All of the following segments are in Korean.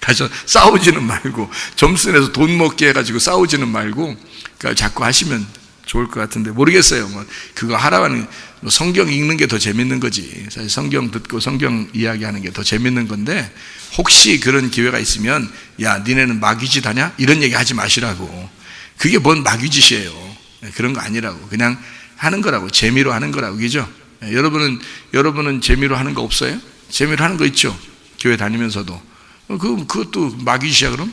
다시 싸우지는 말고, 점수 내서 돈 먹게 해가지고 싸우지는 말고, 그러니까 자꾸 하시면 좋을 것 같은데, 모르겠어요. 뭐, 그거 하라는, 뭐 성경 읽는 게 더 재밌는 거지. 사실 성경 듣고 성경 이야기하는 게 더 재밌는 건데, 혹시 그런 기회가 있으면, 야, 니네는 마귀짓 하냐? 이런 얘기 하지 마시라고. 그게 뭔 마귀짓이에요. 그런 거 아니라고. 그냥 하는 거라고. 재미로 하는 거라고. 그죠? 여러분은 재미로 하는 거 없어요? 재미로 하는 거 있죠? 교회 다니면서도. 그것도 마귀짓이야, 그럼?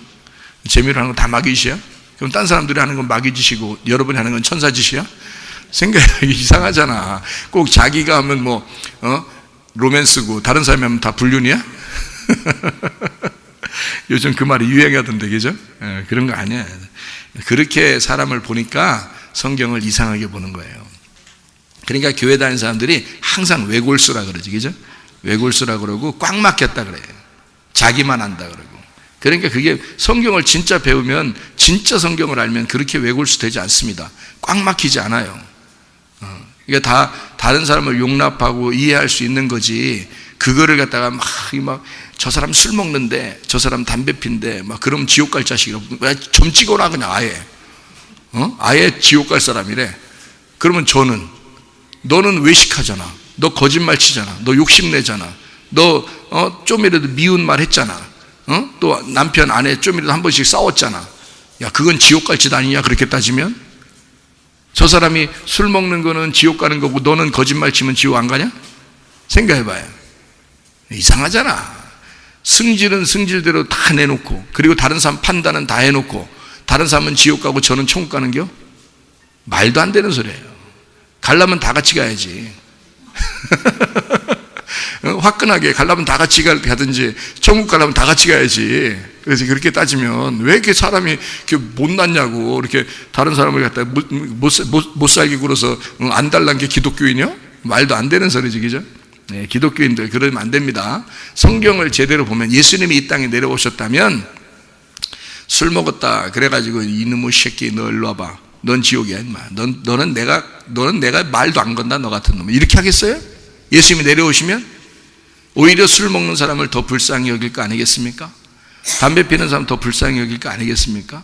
재미로 하는 거 다 마귀짓이야? 그럼 딴 사람들이 하는 건 마귀짓이고, 여러분이 하는 건 천사짓이야? 생각이 이상하잖아. 꼭 자기가 하면 뭐, 로맨스고, 다른 사람이 하면 다 불륜이야? 요즘 그 말이 유행하던데, 그죠? 그런 거 아니야. 그렇게 사람을 보니까 성경을 이상하게 보는 거예요. 그러니까 교회 다니는 사람들이 항상 외골수라 그러지, 그죠? 외골수라 그러고 꽉 막혔다 그래요. 자기만 안다 그러고. 그러니까 그게 성경을 진짜 배우면, 진짜 성경을 알면 그렇게 외골수 되지 않습니다. 꽉 막히지 않아요. 이게 다 다른 사람을 용납하고 이해할 수 있는 거지. 그거를 갖다가 저 사람 술 먹는데, 저 사람 담배 핀데, 그럼 지옥 갈 자식이라고. 좀 찍어라, 그냥 아예. 아예 지옥 갈 사람이래. 그러면 너는 외식하잖아. 너 거짓말 치잖아. 너 욕심내잖아. 너, 좀이라도 미운 말 했잖아. 또 남편, 아내 좀이라도 한 번씩 싸웠잖아. 야, 그건 지옥 갈 짓 아니냐, 그렇게 따지면? 저 사람이 술 먹는 거는 지옥 가는 거고, 너는 거짓말 치면 지옥 안 가냐? 생각해봐요. 이상하잖아. 승질은 승질대로 다 내놓고, 그리고 다른 사람 판단은 다 해놓고, 다른 사람은 지옥 가고 저는 천국 가는겨? 말도 안 되는 소리예요. 가려면 다 같이 가야지. 화끈하게 가려면 다 같이 가든지, 천국 가려면 다 같이 가야지. 그래서 그렇게 따지면 왜 이렇게 사람이 이렇게 못났냐고, 이렇게 다른 사람을 갖다 못 살게 굴어서 안 달란 게 기독교인이요? 말도 안 되는 소리지, 그죠? 네, 기독교인들 그러면 안 됩니다. 성경을 제대로 보면, 예수님이 이 땅에 내려오셨다면, 술 먹었다 그래가지고 이놈의 새끼 너 일로 와봐, 넌 지옥이야 임마, 너는 내가 말도 안 건다, 너 같은 놈, 이렇게 하겠어요? 예수님이 내려오시면 오히려 술 먹는 사람을 더 불쌍히 여길 거 아니겠습니까? 담배 피는 사람 더 불쌍히 여길 거 아니겠습니까?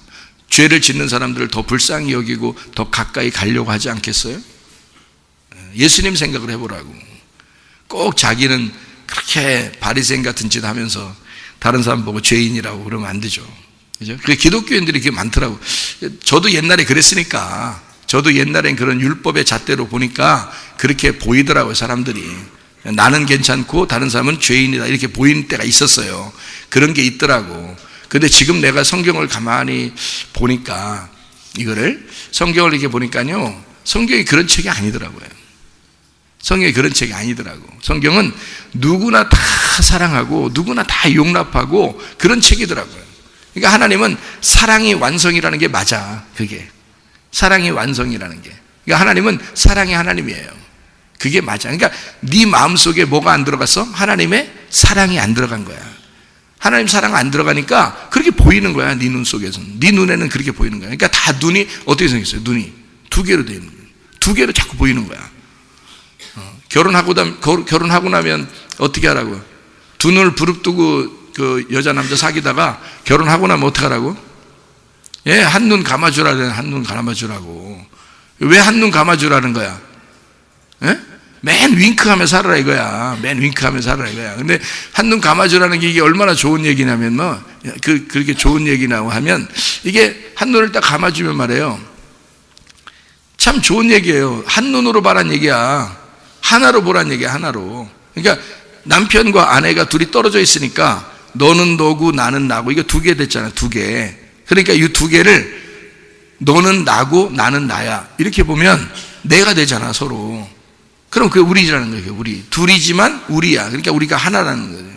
죄를 짓는 사람들을 더 불쌍히 여기고 더 가까이 가려고 하지 않겠어요? 예수님 생각을 해보라고. 꼭 자기는 그렇게 바리새인 같은 짓 하면서 다른 사람 보고 죄인이라고 그러면 안 되죠. 그죠? 그 기독교인들이 그게 많더라고. 저도 옛날에 그랬으니까, 저도 옛날엔 그런 율법의 잣대로 보니까 그렇게 보이더라고요, 사람들이. 나는 괜찮고 다른 사람은 죄인이다, 이렇게 보이는 때가 있었어요. 그런 게 있더라고. 근데 지금 내가 성경을 가만히 보니까, 성경을 이렇게 보니까요, 성경이 그런 책이 아니더라고요. 성경이 그런 책이 아니더라고. 성경은 누구나 다 사랑하고 누구나 다 용납하고 그런 책이더라고요. 그러니까 하나님은 사랑이 완성이라는 게 맞아. 그게 사랑이 완성이라는 게. 그러니까 하나님은 사랑의 하나님이에요. 그게 맞아. 그러니까 네 마음속에 뭐가 안 들어갔어? 하나님의 사랑이 안 들어간 거야. 하나님 사랑 안 들어가니까 그렇게 보이는 거야. 네 눈 속에서는. 네 눈에는 그렇게 보이는 거야. 그러니까 다 눈이 어떻게 생겼어요? 눈이 두 개로 되어 있는 거야. 두 개로 자꾸 보이는 거야. 결혼하고 나면 어떻게 하라고? 두 눈을 부릅뜨고 그 여자 남자 사귀다가 결혼하고 나면 어떻게 하라고? 예, 한 눈 감아주라는, 한 눈 감아주라고. 왜 한 눈 감아주라는 거야? 예? 맨 윙크하며 살아라 이거야. 맨 윙크하며 살아라 이거야. 근데 한 눈 감아주라는 게 이게 얼마나 좋은 얘기냐면, 그렇게 좋은 얘기냐고 하면, 이게 한 눈을 딱 감아주면 말이에요, 참 좋은 얘기예요. 한 눈으로 봐란 얘기야. 하나로 보란 얘기야, 하나로. 그러니까 남편과 아내가 둘이 떨어져 있으니까 너는 너고 나는 나고, 이거 두 개 됐잖아, 두 개. 그러니까 이 두 개를 너는 나고 나는 나야, 이렇게 보면 내가 되잖아, 서로. 그럼 그게 우리라는 거예요. 우리 둘이지만 우리야. 그러니까 우리가 하나라는 거예요.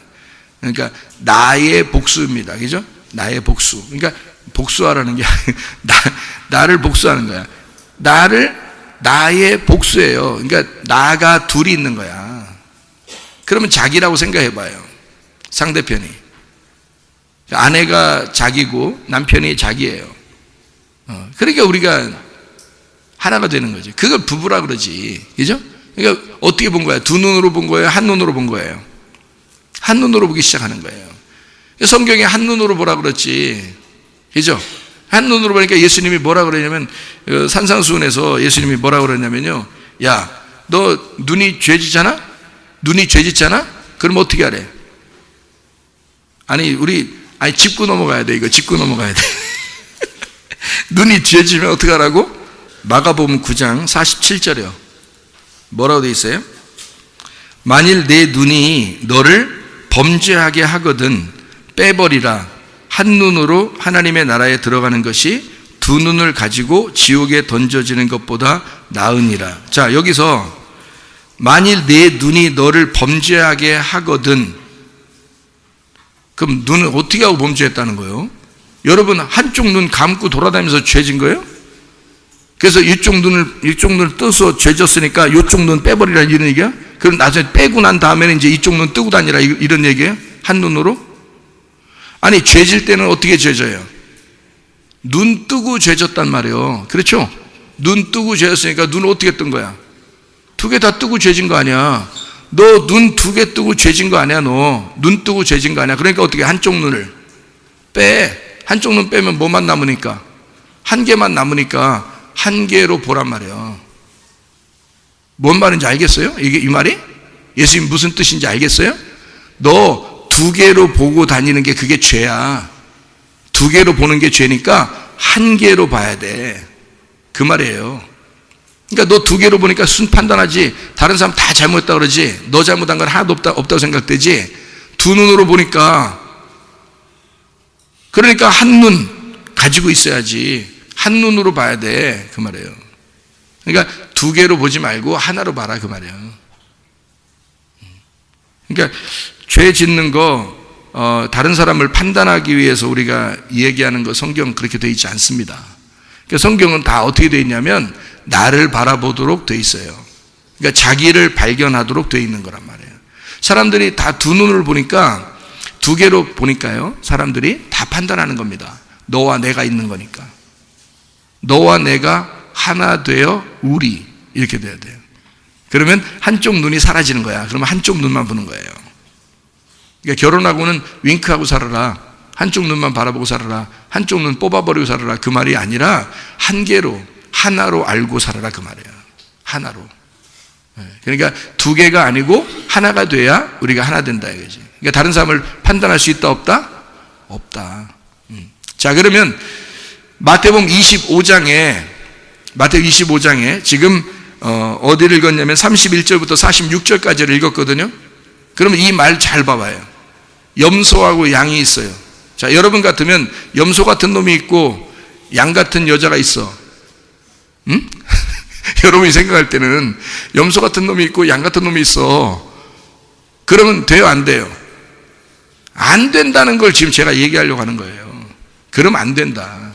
그러니까 나의 복수입니다, 그죠? 나의 복수. 그러니까 복수하라는 게 나를 복수하는 거야. 나의 복수예요. 그러니까 나가 둘이 있는 거야. 그러면 자기라고 생각해 봐요. 상대편이. 아내가 자기고 남편이 자기예요. 그러니까 우리가 하나가 되는 거지. 그걸 부부라 그러지. 그죠? 그러니까 어떻게 본 거야? 두 눈으로 본 거예요? 한 눈으로 본 거예요? 한 눈으로 보기 시작하는 거예요. 성경에 한눈으로 보라 그랬지. 그죠? 한눈으로 보니까 예수님이 뭐라 그러냐면, 산상수훈에서 예수님이 뭐라 그러냐면요. 야, 너 눈이 죄짓잖아? 눈이 죄짓잖아? 그럼 어떻게 하래? 아니, 짚고 넘어가야 돼. 이거 짚고 넘어가야 돼. 눈이 죄지면 어떻게 하라고? 마가복음 9장 47절이요. 뭐라고 돼 있어요? 만일 내 눈이 너를 범죄하게 하거든 빼버리라. 한눈으로 하나님의 나라에 들어가는 것이 두 눈을 가지고 지옥에 던져지는 것보다 나으니라. 자, 여기서 만일 내 눈이 너를 범죄하게 하거든, 그럼 눈을 어떻게 하고 범죄했다는 거예요? 여러분, 한쪽 눈 감고 돌아다니면서 죄진 거예요? 그래서 이쪽 눈을 떠서 죄졌으니까 이쪽 눈 빼버리라 이런 얘기야? 그럼 나중에 빼고 난 다음에는 이제 이쪽 눈 뜨고 다니라 이런 얘기예요? 한눈으로? 아니, 죄질 때는 어떻게 죄져요? 눈 뜨고 죄졌단 말이에요. 그렇죠? 눈 뜨고 죄졌으니까 눈을 어떻게 뜬 거야? 두 개 다 뜨고 죄진 거 아니야. 너 눈 두 개 뜨고 죄진 거 아니야. 너 눈 뜨고 죄진 거 아니야. 그러니까 어떻게 한쪽 눈을 빼. 한쪽 눈 빼면 뭐만 남으니까? 한 개만 남으니까 한 개로 보란 말이에요. 뭔 말인지 알겠어요? 이 말이? 예수님 무슨 뜻인지 알겠어요? 너 두 개로 보고 다니는 게 그게 죄야. 두 개로 보는 게 죄니까 한 개로 봐야 돼. 그 말이에요. 그러니까 너 두 개로 보니까 순 판단하지. 다른 사람 다 잘못했다 그러지. 너 잘못한 건 하나도 없다고 생각되지. 두 눈으로 보니까. 그러니까 한 눈 가지고 있어야지. 한 눈으로 봐야 돼. 그 말이에요. 그러니까 두 개로 보지 말고 하나로 봐라. 그 말이에요. 그러니까 죄 짓는 거, 다른 사람을 판단하기 위해서 우리가 얘기하는 거 성경 그렇게 되어 있지 않습니다. 그러니까 성경은 다 어떻게 되어 있냐면 나를 바라보도록 되어 있어요. 그러니까 자기를 발견하도록 되어 있는 거란 말이에요. 사람들이 다 두 눈을 보니까, 두 개로 보니까요, 사람들이 다 판단하는 겁니다. 너와 내가 있는 거니까. 너와 내가 하나 되어 우리, 이렇게 돼야 돼요. 그러면 한쪽 눈이 사라지는 거야. 그러면 한쪽 눈만 보는 거예요. 그러니까 결혼하고는 윙크하고 살아라. 한쪽 눈만 바라보고 살아라. 한쪽 눈 뽑아버리고 살아라. 그 말이 아니라 한 개로, 하나로 알고 살아라. 그 말이에요. 하나로. 그러니까 두 개가 아니고 하나가 돼야 우리가 하나 된다 이거지. 그러니까 다른 사람을 판단할 수 있다 없다? 없다. 자, 그러면 마태복음 25장에 지금 어디를 읽었냐면 31절부터 46절까지를 읽었거든요. 그러면 이 말 잘 봐봐요. 염소하고 양이 있어요. 자, 여러분 같으면 염소 같은 놈이 있고 양 같은 여자가 있어. 응? 여러분이 생각할 때는 염소 같은 놈이 있고 양 같은 놈이 있어. 그러면 돼요, 안 돼요? 안 된다는 걸 지금 제가 얘기하려고 하는 거예요. 그러면 안 된다.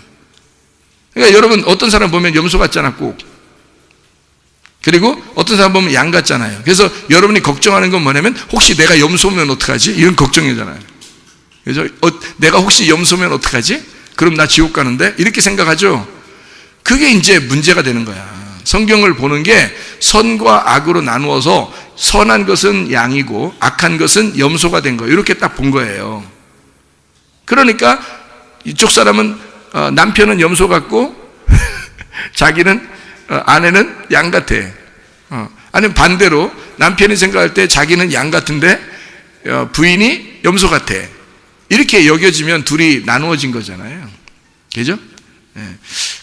그러니까 여러분, 어떤 사람 보면 염소 같잖아, 꼭. 그리고 어떤 사람 보면 양 같잖아요. 그래서 여러분이 걱정하는 건 뭐냐면 혹시 내가 염소면 어떡하지? 이런 걱정이잖아요. 그래서 내가 혹시 염소면 어떡하지? 그럼 나 지옥 가는데? 이렇게 생각하죠. 그게 이제 문제가 되는 거야. 성경을 보는 게 선과 악으로 나누어서 선한 것은 양이고 악한 것은 염소가 된 거예요. 이렇게 딱 본 거예요. 그러니까 이쪽 사람은 남편은 염소 같고 자기는 아내는 양 같아. 아니면 반대로 남편이 생각할 때 자기는 양 같은데 부인이 염소 같아. 이렇게 여겨지면 둘이 나누어진 거잖아요. 그죠?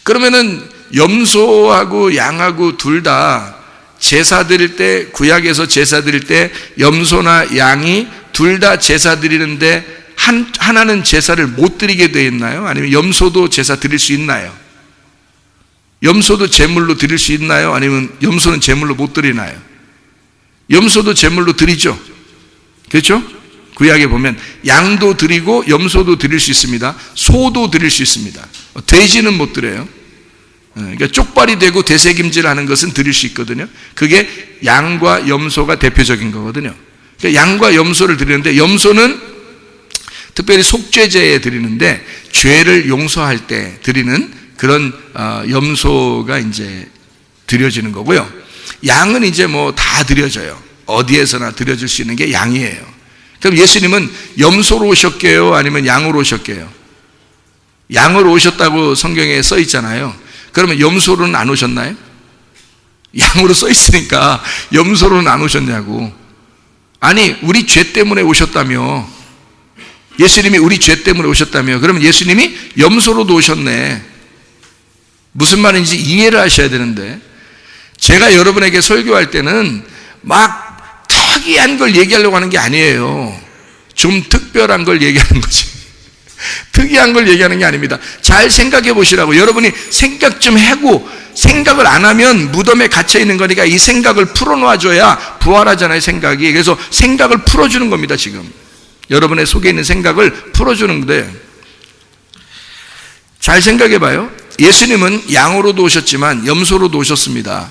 그러면은 염소하고 양하고 둘 다 제사 드릴 때, 구약에서 제사 드릴 때 염소나 양이 둘 다 제사 드리는데 하나는 제사를 못 드리게 되어 있나요? 아니면 염소도 제사 드릴 수 있나요? 염소도 제물로 드릴 수 있나요? 아니면 염소는 제물로 못 드리나요? 염소도 제물로 드리죠. 그렇죠? 구약에 보면 양도 드리고 염소도 드릴 수 있습니다. 소도 드릴 수 있습니다. 돼지는 못 드려요. 그러니까 쪽발이 되고 대세김질하는 것은 드릴 수 있거든요. 그게 양과 염소가 대표적인 거거든요. 그러니까 양과 염소를 드리는데, 염소는 특별히 속죄제에 드리는데 죄를 용서할 때 드리는 그런 염소가 이제 드려지는 거고요. 양은 이제 뭐 다 드려져요. 어디에서나 드려질 수 있는 게 양이에요. 그럼 예수님은 염소로 오셨게요? 아니면 양으로 오셨게요? 양으로 오셨다고 성경에 써 있잖아요. 그러면 염소로는 안 오셨나요? 양으로 써 있으니까 염소로는 안 오셨냐고. 아니, 우리 죄 때문에 오셨다며. 예수님이 우리 죄 때문에 오셨다며. 그러면 예수님이 염소로도 오셨네. 무슨 말인지 이해를 하셔야 되는데, 제가 여러분에게 설교할 때는 막 특이한 걸 얘기하려고 하는 게 아니에요. 좀 특별한 걸 얘기하는 거지. 특이한 걸 얘기하는 게 아닙니다. 잘 생각해 보시라고. 여러분이 생각 좀 하고, 생각을 안 하면 무덤에 갇혀 있는 거니까 이 생각을 풀어놔줘야 부활하잖아요, 생각이. 그래서 생각을 풀어주는 겁니다, 지금. 여러분의 속에 있는 생각을 풀어주는데, 잘 생각해 봐요. 예수님은 양으로도 오셨지만 염소로도 오셨습니다.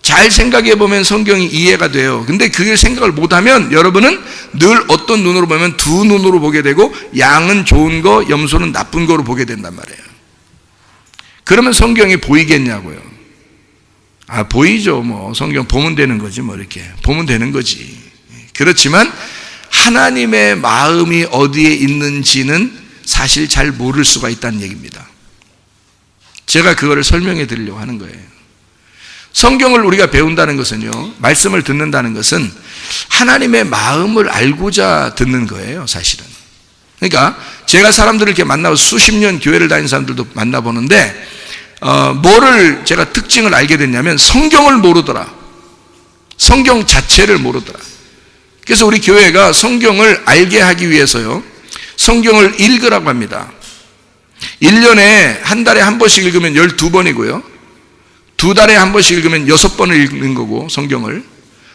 잘 생각해 보면 성경이 이해가 돼요. 근데 그걸 생각을 못하면 여러분은 늘 어떤 눈으로 보면 두 눈으로 보게 되고, 양은 좋은 거, 염소는 나쁜 거로 보게 된단 말이에요. 그러면 성경이 보이겠냐고요. 아, 보이죠. 뭐 성경 보면 되는 거지, 뭐 이렇게 보면 되는 거지. 그렇지만 하나님의 마음이 어디에 있는지는 사실 잘 모를 수가 있다는 얘기입니다. 제가 그거를 설명해 드리려고 하는 거예요. 성경을 우리가 배운다는 것은요, 말씀을 듣는다는 것은 하나님의 마음을 알고자 듣는 거예요, 사실은. 그러니까 제가 사람들을 이렇게 만나고 수십 년 교회를 다닌 사람들도 만나보는데, 뭐를 제가 특징을 알게 됐냐면 성경을 모르더라. 성경 자체를 모르더라. 그래서 우리 교회가 성경을 알게 하기 위해서요, 성경을 읽으라고 합니다. 1년에 한 달에 한 번씩 읽으면 12번이고요. 2달에 한 번씩 읽으면 6번을 읽는 거고, 성경을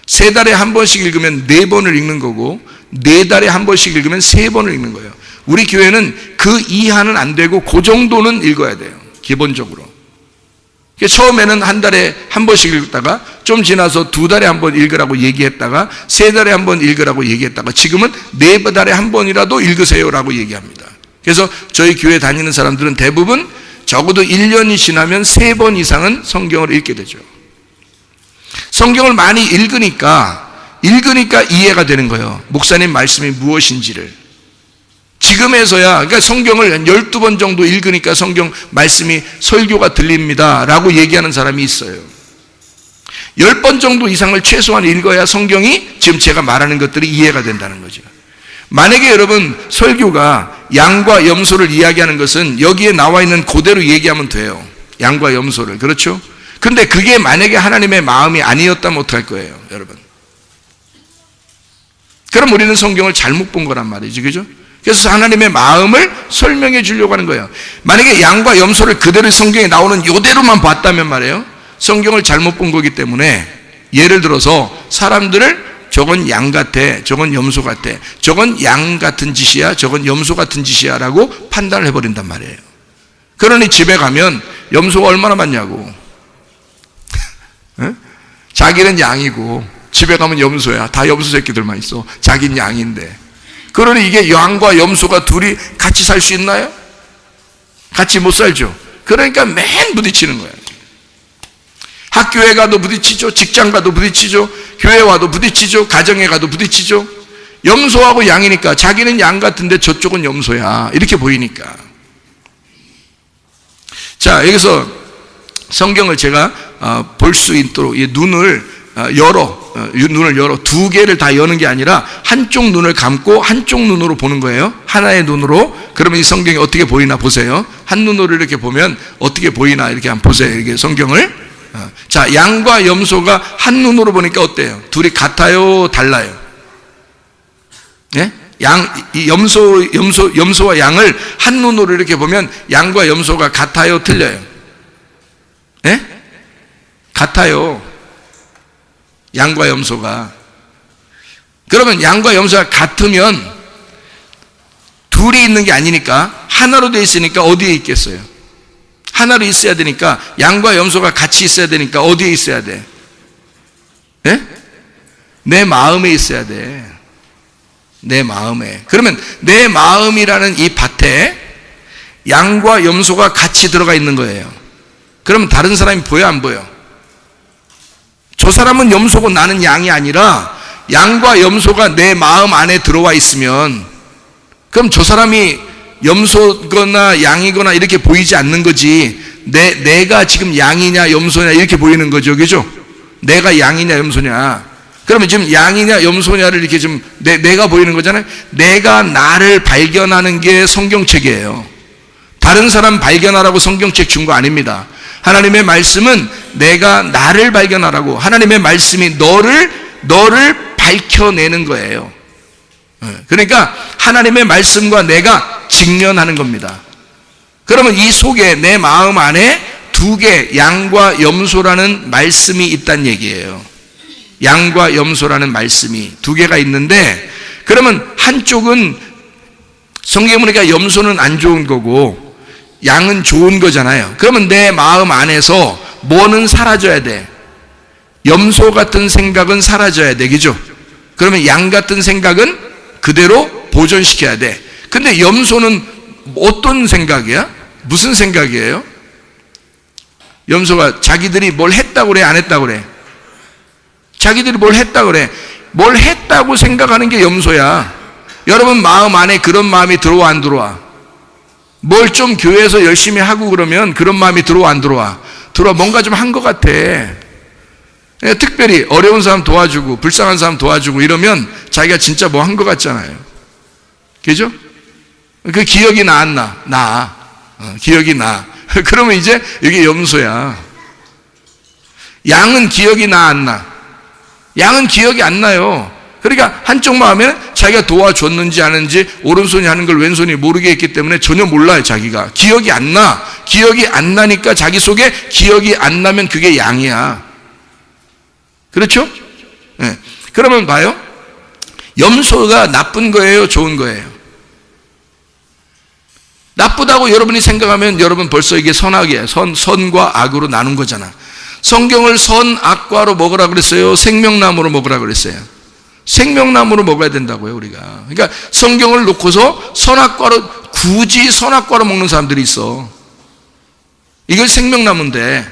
3달에 한 번씩 읽으면 4번을 읽는 거고, 4달에 한 번씩 읽으면 3번을 읽는 거예요. 우리 교회는 그 이하는 안 되고 그 정도는 읽어야 돼요, 기본적으로. 처음에는 한 달에 한 번씩 읽다가 좀 지나서 2달에 한 번 읽으라고 얘기했다가 3달에 한 번 읽으라고 얘기했다가 지금은 4달에 한 번이라도 읽으세요라고 얘기합니다. 그래서 저희 교회 다니는 사람들은 대부분 적어도 1년이 지나면 3번 이상은 성경을 읽게 되죠. 성경을 많이 읽으니까 이해가 되는 거예요. 목사님 말씀이 무엇인지를. 지금에서야, 그러니까 성경을 한 12번 정도 읽으니까 성경 말씀이 설교가 들립니다 라고 얘기하는 사람이 있어요. 10번 정도 이상을 최소한 읽어야 성경이 지금 제가 말하는 것들이 이해가 된다는 거죠. 만약에 여러분 설교가 양과 염소를 이야기하는 것은 여기에 나와 있는 그대로 얘기하면 돼요. 양과 염소를. 그렇죠? 근데 그게 만약에 하나님의 마음이 아니었다면 어떡할 거예요, 여러분? 그럼 우리는 성경을 잘못 본 거란 말이지, 그죠? 그래서 하나님의 마음을 설명해 주려고 하는 거예요. 만약에 양과 염소를 그대로 성경에 나오는 이대로만 봤다면 말이에요, 성경을 잘못 본 거기 때문에, 예를 들어서 사람들을 저건 양 같아, 저건 염소 같아, 저건 양 같은 짓이야, 저건 염소 같은 짓이야 라고 판단을 해버린단 말이에요. 그러니 집에 가면 염소가 얼마나 많냐고. 자기는 양이고 집에 가면 염소야. 다 염소 새끼들만 있어. 자기는 양인데. 그러니 이게 양과 염소가 둘이 같이 살 수 있나요? 같이 못 살죠. 그러니까 맨 부딪히는 거예요. 학교에 가도 부딪히죠. 직장 가도 부딪히죠. 교회 와도 부딪히죠. 가정에 가도 부딪히죠. 염소하고 양이니까 자기는 양 같은데 저쪽은 염소야, 이렇게 보이니까. 자, 여기서 성경을 제가 볼 수 있도록 이 눈을 열어 두 개를 다 여는 게 아니라 한쪽 눈을 감고 한쪽 눈으로 보는 거예요. 하나의 눈으로. 그러면 이 성경이 어떻게 보이나 보세요. 한 눈으로 이렇게 보면 어떻게 보이나 이렇게 한번 보세요. 이렇게 성경을. 자, 양과 염소가 한 눈으로 보니까 어때요? 둘이 같아요, 달라요? 예? 염소와 양을 한 눈으로 이렇게 보면 양과 염소가 같아요, 틀려요? 예? 같아요. 양과 염소가. 그러면 양과 염소가 같으면 둘이 있는 게 아니니까 하나로 되어 있으니까 어디에 있겠어요? 하나로 있어야 되니까 양과 염소가 같이 있어야 되니까 어디에 있어야 돼? 네? 내 마음에 있어야 돼. 내 마음에. 그러면 내 마음이라는 이 밭에 양과 염소가 같이 들어가 있는 거예요. 그러면 다른 사람이 보여, 안 보여? 저 사람은 염소고 나는 양이 아니라 양과 염소가 내 마음 안에 들어와 있으면 그럼 저 사람이 염소거나 양이거나 이렇게 보이지 않는 거지. 내가 지금 양이냐 염소냐 이렇게 보이는 거죠. 그죠? 내가 양이냐 염소냐. 그러면 지금 양이냐 염소냐를 이렇게 좀 내가 보이는 거잖아요. 내가 나를 발견하는 게 성경책이에요. 다른 사람 발견하라고 성경책 준 거 아닙니다. 하나님의 말씀은 내가 나를 발견하라고, 하나님의 말씀이 너를 밝혀내는 거예요. 그러니까 하나님의 말씀과 내가 직면하는 겁니다. 그러면 이 속에 내 마음 안에 두 개, 양과 염소라는 말씀이 있다는 얘기예요. 양과 염소라는 말씀이 두 개가 있는데, 그러면 한쪽은 성경에 보니까 염소는 안 좋은 거고 양은 좋은 거잖아요. 그러면 내 마음 안에서 뭐는 사라져야 돼? 염소 같은 생각은 사라져야 돼. 그죠? 그러면 양 같은 생각은 그대로 보존시켜야 돼. 근데 염소는 어떤 생각이야? 무슨 생각이에요? 염소가 자기들이 뭘 했다고 그래? 안 했다고 그래? 자기들이 뭘 했다고 그래? 뭘 했다고 생각하는 게 염소야. 여러분 마음 안에 그런 마음이 들어와 안 들어와? 뭘 좀 교회에서 열심히 하고 그러면 그런 마음이 들어와 안 들어와? 들어와. 뭔가 좀 한 것 같아. 특별히 어려운 사람 도와주고 불쌍한 사람 도와주고 이러면 자기가 진짜 뭐 한 것 같잖아요. 그죠? 그 기억이 나 안 나? 나. 기억이 나. 그러면 이제 이게 염소야. 양은 기억이 나 안 나? 양은 기억이 안 나요. 그러니까 한쪽 마음에는 자기가 도와줬는지 안 했는지 오른손이 하는 걸 왼손이 모르게 했기 때문에 전혀 몰라요. 자기가 기억이 안 나. 기억이 안 나니까 자기 속에 기억이 안 나면 그게 양이야. 그렇죠? 네. 그러면 봐요. 염소가 나쁜 거예요? 좋은 거예요? 나쁘다고 여러분이 생각하면 여러분 벌써 이게 선악이에요. 선과 악으로 나눈 거잖아. 성경을 선, 악과로 먹으라 그랬어요? 생명나무로 먹으라 그랬어요? 생명나무로 먹어야 된다고요, 우리가. 그러니까 성경을 놓고서 선악과로, 굳이 선악과로 먹는 사람들이 있어. 이걸 생명나무인데,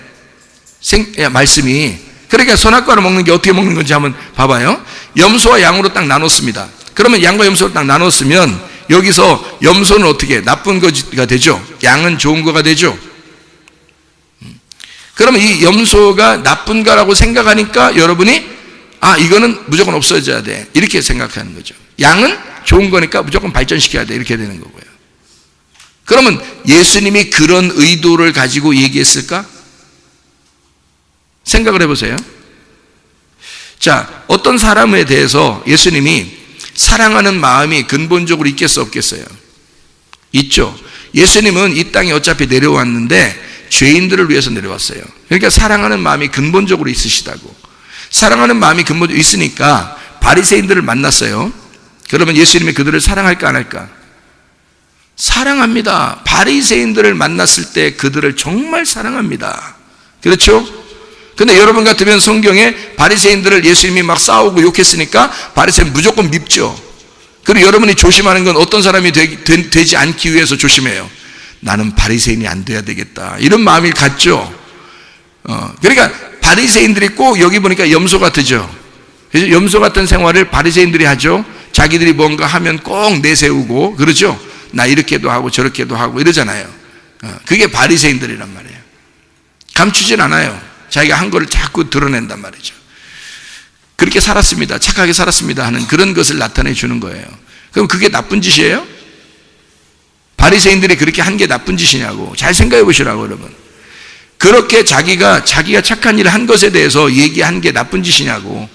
말씀이. 그러니까 선악과로 먹는 게 어떻게 먹는 건지 한번 봐봐요. 염소와 양으로 딱 나눴습니다. 그러면 양과 염소로 딱 나눴으면 여기서 염소는 어떻게 나쁜 거가 되죠? 양은 좋은 거가 되죠? 그러면 이 염소가 나쁜 거라고 생각하니까 여러분이 이거는 무조건 없어져야 돼. 이렇게 생각하는 거죠. 양은 좋은 거니까 무조건 발전시켜야 돼. 이렇게 되는 거고요. 그러면 예수님이 그런 의도를 가지고 얘기했을까? 생각을 해보세요. 자, 어떤 사람에 대해서 예수님이 사랑하는 마음이 근본적으로 있겠어 없겠어요? 있죠. 예수님은 이 땅에 어차피 내려왔는데 죄인들을 위해서 내려왔어요. 그러니까 사랑하는 마음이 근본적으로 있으시다고. 사랑하는 마음이 근본적으로 있으니까 바리새인들을 만났어요. 그러면 예수님이 그들을 사랑할까 안 할까? 사랑합니다. 바리새인들을 만났을 때 그들을 정말 사랑합니다. 그렇죠? 근데 여러분 같으면 성경에 바리새인들을 예수님이 막 싸우고 욕했으니까 바리새인 무조건 밉죠. 그리고 여러분이 조심하는 건 어떤 사람이 되지 않기 위해서 조심해요. 나는 바리새인이 안 돼야 되겠다. 이런 마음이 같죠. 그러니까 바리새인들이 꼭 여기 보니까 염소 같으죠. 그래서 염소 같은 생활을 바리새인들이 하죠. 자기들이 뭔가 하면 꼭 내세우고 그러죠. 나 이렇게도 하고 저렇게도 하고 이러잖아요. 그게 바리새인들이란 말이에요. 감추진 않아요. 자기가 한 거를 자꾸 드러낸단 말이죠. 그렇게 살았습니다. 착하게 살았습니다 하는 그런 것을 나타내 주는 거예요. 그럼 그게 나쁜 짓이에요? 바리새인들이 그렇게 한 게 나쁜 짓이냐고. 잘 생각해 보시라고 여러분. 그렇게 자기가 착한 일을 한 것에 대해서 얘기한 게 나쁜 짓이냐고.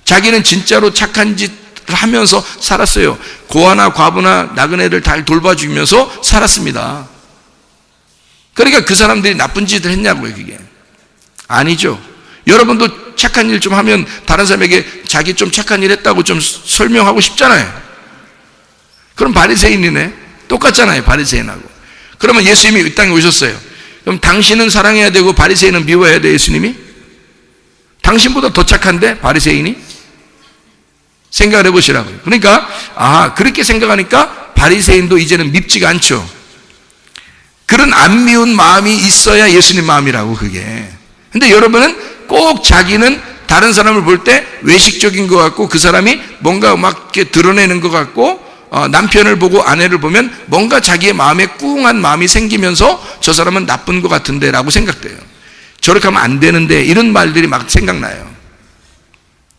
자기는 진짜로 착한 짓을 하면서 살았어요. 고아나 과부나 나그네들 다 돌봐주면서 살았습니다. 그러니까 그 사람들이 나쁜 짓을 했냐고요. 그게 아니죠. 여러분도 착한 일 좀 하면 다른 사람에게 자기 좀 착한 일 했다고 좀 설명하고 싶잖아요. 그럼 바리새인이네. 똑같잖아요. 바리새인하고. 그러면 예수님이 이 땅에 오셨어요. 그럼 당신은 사랑해야 되고 바리새인은 미워해야 돼. 예수님이? 당신보다 더 착한데 바리새인이? 생각을 해보시라고요. 그러니까 그렇게 생각하니까 바리새인도 이제는 밉지가 않죠. 그런 안 미운 마음이 있어야 예수님 마음이라고. 그게. 근데 여러분은 꼭 자기는 다른 사람을 볼 때 외식적인 것 같고, 그 사람이 뭔가 막 이렇게 드러내는 것 같고, 남편을 보고 아내를 보면 뭔가 자기의 마음에 꿍한 마음이 생기면서 저 사람은 나쁜 것 같은데 라고 생각돼요. 저렇게 하면 안 되는데, 이런 말들이 막 생각나요.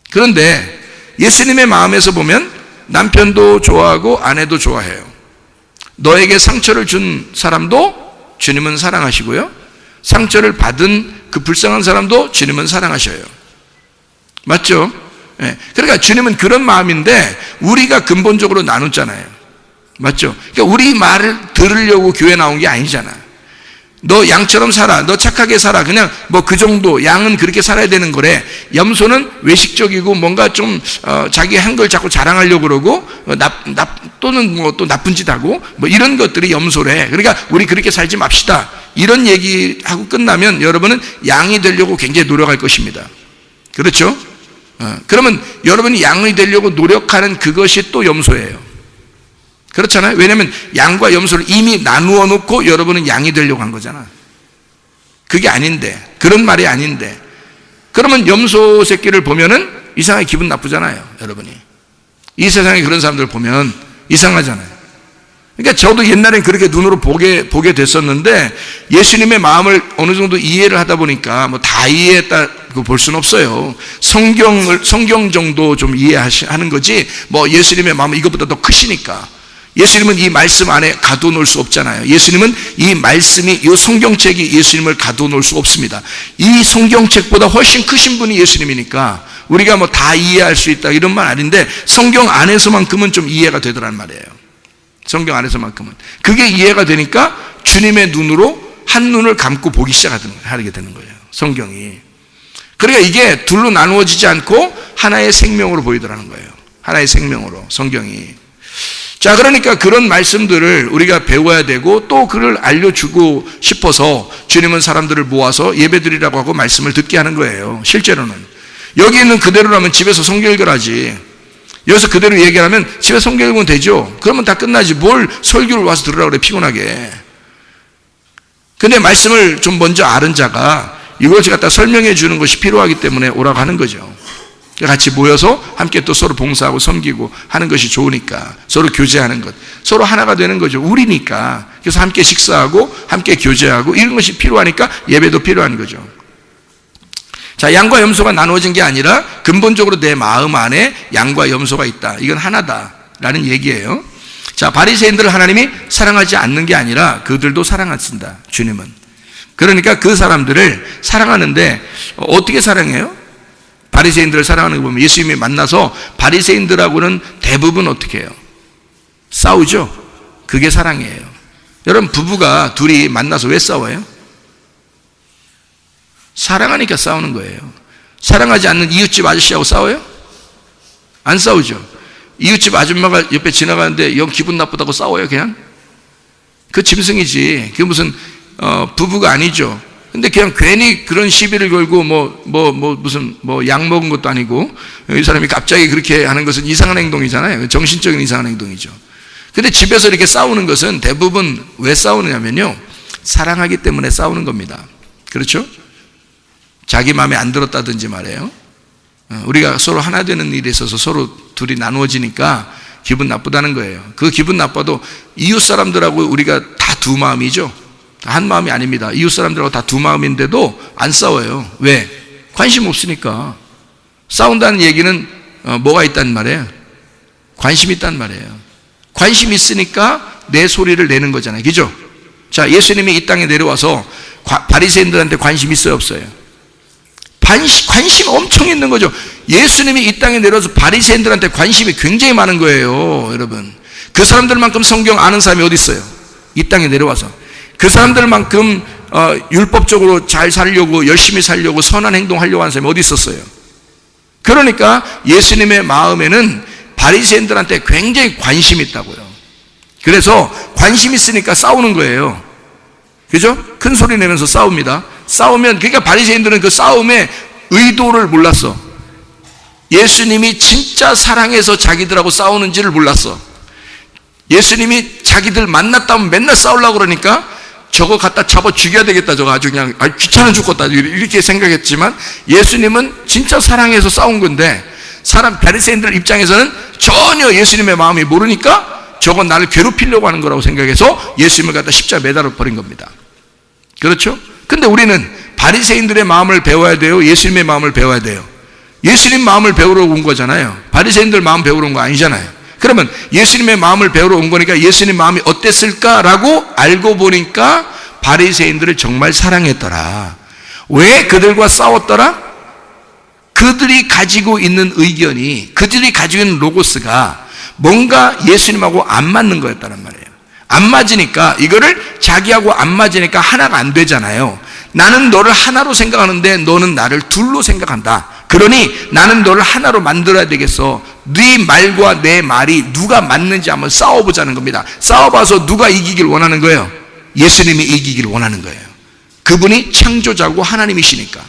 그런데 예수님의 마음에서 보면 남편도 좋아하고 아내도 좋아해요. 너에게 상처를 준 사람도 주님은 사랑하시고요, 상처를 받은 그 불쌍한 사람도 주님은 사랑하셔요. 맞죠? 네. 그러니까 주님은 그런 마음인데 우리가 근본적으로 나눴잖아요. 맞죠? 그러니까 우리 말을 들으려고 교회 나온 게 아니잖아. 너 양처럼 살아, 너 착하게 살아, 그냥 뭐 그 정도, 양은 그렇게 살아야 되는 거래. 염소는 외식적이고 뭔가 좀 자기 한 걸 자꾸 자랑하려고 그러고, 또는 뭐 또 나쁜 짓 하고, 뭐 이런 것들이 염소래. 그러니까 우리 그렇게 살지 맙시다, 이런 얘기하고 끝나면 여러분은 양이 되려고 굉장히 노력할 것입니다. 그렇죠? 그러면 여러분이 양이 되려고 노력하는 그것이 또 염소예요. 그렇잖아요. 왜냐하면 양과 염소를 이미 나누어 놓고 여러분은 양이 되려고 한 거잖아. 그게 아닌데, 그런 말이 아닌데, 그러면 염소 새끼를 보면은 이상하게 기분 나쁘잖아요, 여러분이. 이 세상에 그런 사람들 보면 이상하잖아요. 그러니까 저도 옛날엔 그렇게 눈으로 보게 됐었는데, 예수님의 마음을 어느 정도 이해를 하다 보니까 뭐 다 이해했다고 볼 수는 없어요. 성경 정도 좀 이해하는 거지, 뭐 예수님의 마음은 이것보다 더 크시니까. 예수님은 이 말씀 안에 가둬놓을 수 없잖아요. 예수님은 이 말씀이, 이 성경책이 예수님을 가둬놓을 수 없습니다. 이 성경책보다 훨씬 크신 분이 예수님이니까 우리가 뭐 다 이해할 수 있다 이런 말 아닌데, 성경 안에서만큼은 좀 이해가 되더란 말이에요. 성경 안에서만큼은. 그게 이해가 되니까 주님의 눈으로 한 눈을 감고 보기 시작하게 되는 거예요, 성경이. 그러니까 이게 둘로 나누어지지 않고 하나의 생명으로 보이더라는 거예요. 하나의 생명으로, 성경이. 자, 그러니까 그런 말씀들을 우리가 배워야 되고, 또 그를 알려주고 싶어서 주님은 사람들을 모아서 예배드리라고 하고 말씀을 듣게 하는 거예요. 실제로는 여기 있는 그대로라면 집에서 성경 읽으라지. 여기서 그대로 얘기하면 집에 성경 읽으면 되죠. 그러면 다 끝나지. 뭘 설교를 와서 들으라고 그래, 피곤하게. 근데 말씀을 좀 먼저 아는 자가 이것을 갖다 설명해 주는 것이 필요하기 때문에 오라고 하는 거죠. 같이 모여서 함께 또 서로 봉사하고 섬기고 하는 것이 좋으니까, 서로 교제하는 것, 서로 하나가 되는 거죠. 우리니까. 그래서 함께 식사하고 함께 교제하고 이런 것이 필요하니까 예배도 필요한 거죠. 자, 양과 염소가 나누어진 게 아니라 근본적으로 내 마음 안에 양과 염소가 있다, 이건 하나다라는 얘기예요. 자, 바리새인들을 하나님이 사랑하지 않는 게 아니라 그들도 사랑하신다, 주님은. 그러니까 그 사람들을 사랑하는데 어떻게 사랑해요? 바리새인들을 사랑하는 거 보면 예수님이 만나서 바리새인들하고는 대부분 어떻게 해요? 싸우죠? 그게 사랑이에요. 여러분, 부부가 둘이 만나서 왜 싸워요? 사랑하니까 싸우는 거예요. 사랑하지 않는 이웃집 아저씨하고 싸워요? 안 싸우죠. 이웃집 아줌마가 옆에 지나가는데 영 기분 나쁘다고 싸워요, 그냥? 그 짐승이지. 그게 무슨 부부가 아니죠. 근데 그냥 괜히 그런 시비를 걸고 무슨 약 먹은 것도 아니고, 이 사람이 갑자기 그렇게 하는 것은 이상한 행동이잖아요. 정신적인 이상한 행동이죠. 근데 집에서 이렇게 싸우는 것은 대부분 왜 싸우느냐면요, 사랑하기 때문에 싸우는 겁니다. 그렇죠? 자기 마음에 안 들었다든지 말이에요. 우리가 서로 하나 되는 일에 있어서 서로 둘이 나누어지니까 기분 나쁘다는 거예요. 그 기분 나빠도 이웃 사람들하고 우리가 다 두 마음이죠. 한 마음이 아닙니다. 이웃 사람들하고 다 두 마음인데도 안 싸워요. 왜? 관심 없으니까. 싸운다는 얘기는 뭐가 있단 말이에요? 관심이 있단 말이에요. 관심이 있으니까 내 소리를 내는 거잖아요. 그죠? 자, 예수님이 이 땅에 내려와서 바리새인들한테 관심 있어요, 없어요? 관심 엄청 있는 거죠. 예수님이 이 땅에 내려와서 바리새인들한테 관심이 굉장히 많은 거예요, 여러분. 그 사람들만큼 성경 아는 사람이 어디 있어요? 이 땅에 내려와서. 그 사람들만큼 율법적으로 잘 살려고, 열심히 살려고, 선한 행동하려고 하는 사람이 어디 있었어요? 그러니까 예수님의 마음에는 바리새인들한테 굉장히 관심이 있다고요. 그래서 관심 있으니까 싸우는 거예요. 그죠? 큰 소리 내면서 싸웁니다. 싸우면, 그러니까 바리새인들은 그 싸움의 의도를 몰랐어. 예수님이 진짜 사랑해서 자기들하고 싸우는지를 몰랐어. 예수님이 자기들 만났다면 맨날 싸우려고 그러니까 저거 갖다 잡아 죽여야 되겠다. 저거 아주 그냥 귀찮아 죽겠다. 이렇게 생각했지만 예수님은 진짜 사랑해서 싸운 건데 바리새인들 입장에서는 전혀 예수님의 마음이 모르니까 저건 나를 괴롭히려고 하는 거라고 생각해서 예수님을 갖다 십자가에 매달아 버린 겁니다. 그렇죠? 근데 우리는 바리새인들의 마음을 배워야 돼요? 예수님의 마음을 배워야 돼요? 예수님 마음을 배우러 온 거잖아요. 바리새인들 마음 배우러 온 거 아니잖아요. 그러면 예수님의 마음을 배우러 온 거니까 예수님 마음이 어땠을까라고 알고 보니까 바리새인들을 정말 사랑했더라. 왜 그들과 싸웠더라? 그들이 가지고 있는 의견이, 그들이 가지고 있는 로고스가 뭔가 예수님하고 안 맞는 거였다는 말이에요. 안 맞으니까, 이거를 자기하고 안 맞으니까 하나가 안 되잖아요. 나는 너를 하나로 생각하는데 너는 나를 둘로 생각한다. 그러니 나는 너를 하나로 만들어야 되겠어. 네 말과 내 말이 누가 맞는지 한번 싸워보자는 겁니다. 싸워봐서 누가 이기길 원하는 거예요? 예수님이 이기길 원하는 거예요. 그분이 창조자고 하나님이시니까.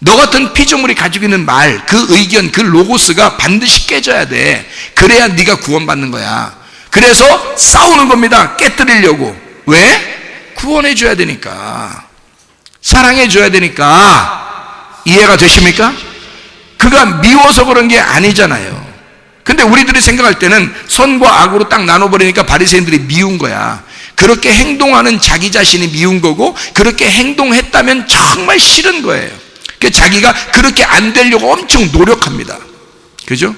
너 같은 피조물이 가지고 있는 말, 그 의견, 그 로고스가 반드시 깨져야 돼. 그래야 네가 구원받는 거야. 그래서 싸우는 겁니다. 깨뜨리려고. 왜? 구원해 줘야 되니까. 사랑해 줘야 되니까. 이해가 되십니까? 그가 미워서 그런 게 아니잖아요. 근데 우리들이 생각할 때는 선과 악으로 딱 나눠버리니까 바리새인들이 미운 거야. 그렇게 행동하는 자기 자신이 미운 거고, 그렇게 행동했다면 정말 싫은 거예요. 자기가 그렇게 안 되려고 엄청 노력합니다. 그죠?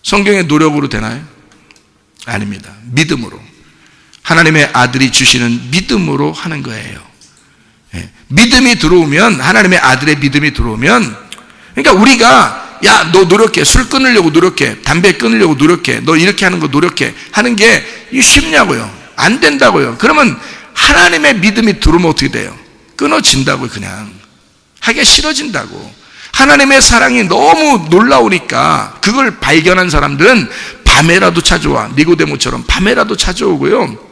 성경의 노력으로 되나요? 아닙니다. 믿음으로. 하나님의 아들이 주시는 믿음으로 하는 거예요. 믿음이 들어오면, 하나님의 아들의 믿음이 들어오면, 그러니까 우리가 야, 너 노력해. 술 끊으려고 노력해. 담배 끊으려고 노력해. 너 이렇게 하는 거 노력해. 하는 게 쉽냐고요? 안 된다고요. 그러면 하나님의 믿음이 들어오면 어떻게 돼요? 끊어진다고요. 그냥 하기가 싫어진다고. 하나님의 사랑이 너무 놀라우니까 그걸 발견한 사람들은 밤에라도 찾아와. 니고데모처럼 밤에라도 찾아오고요.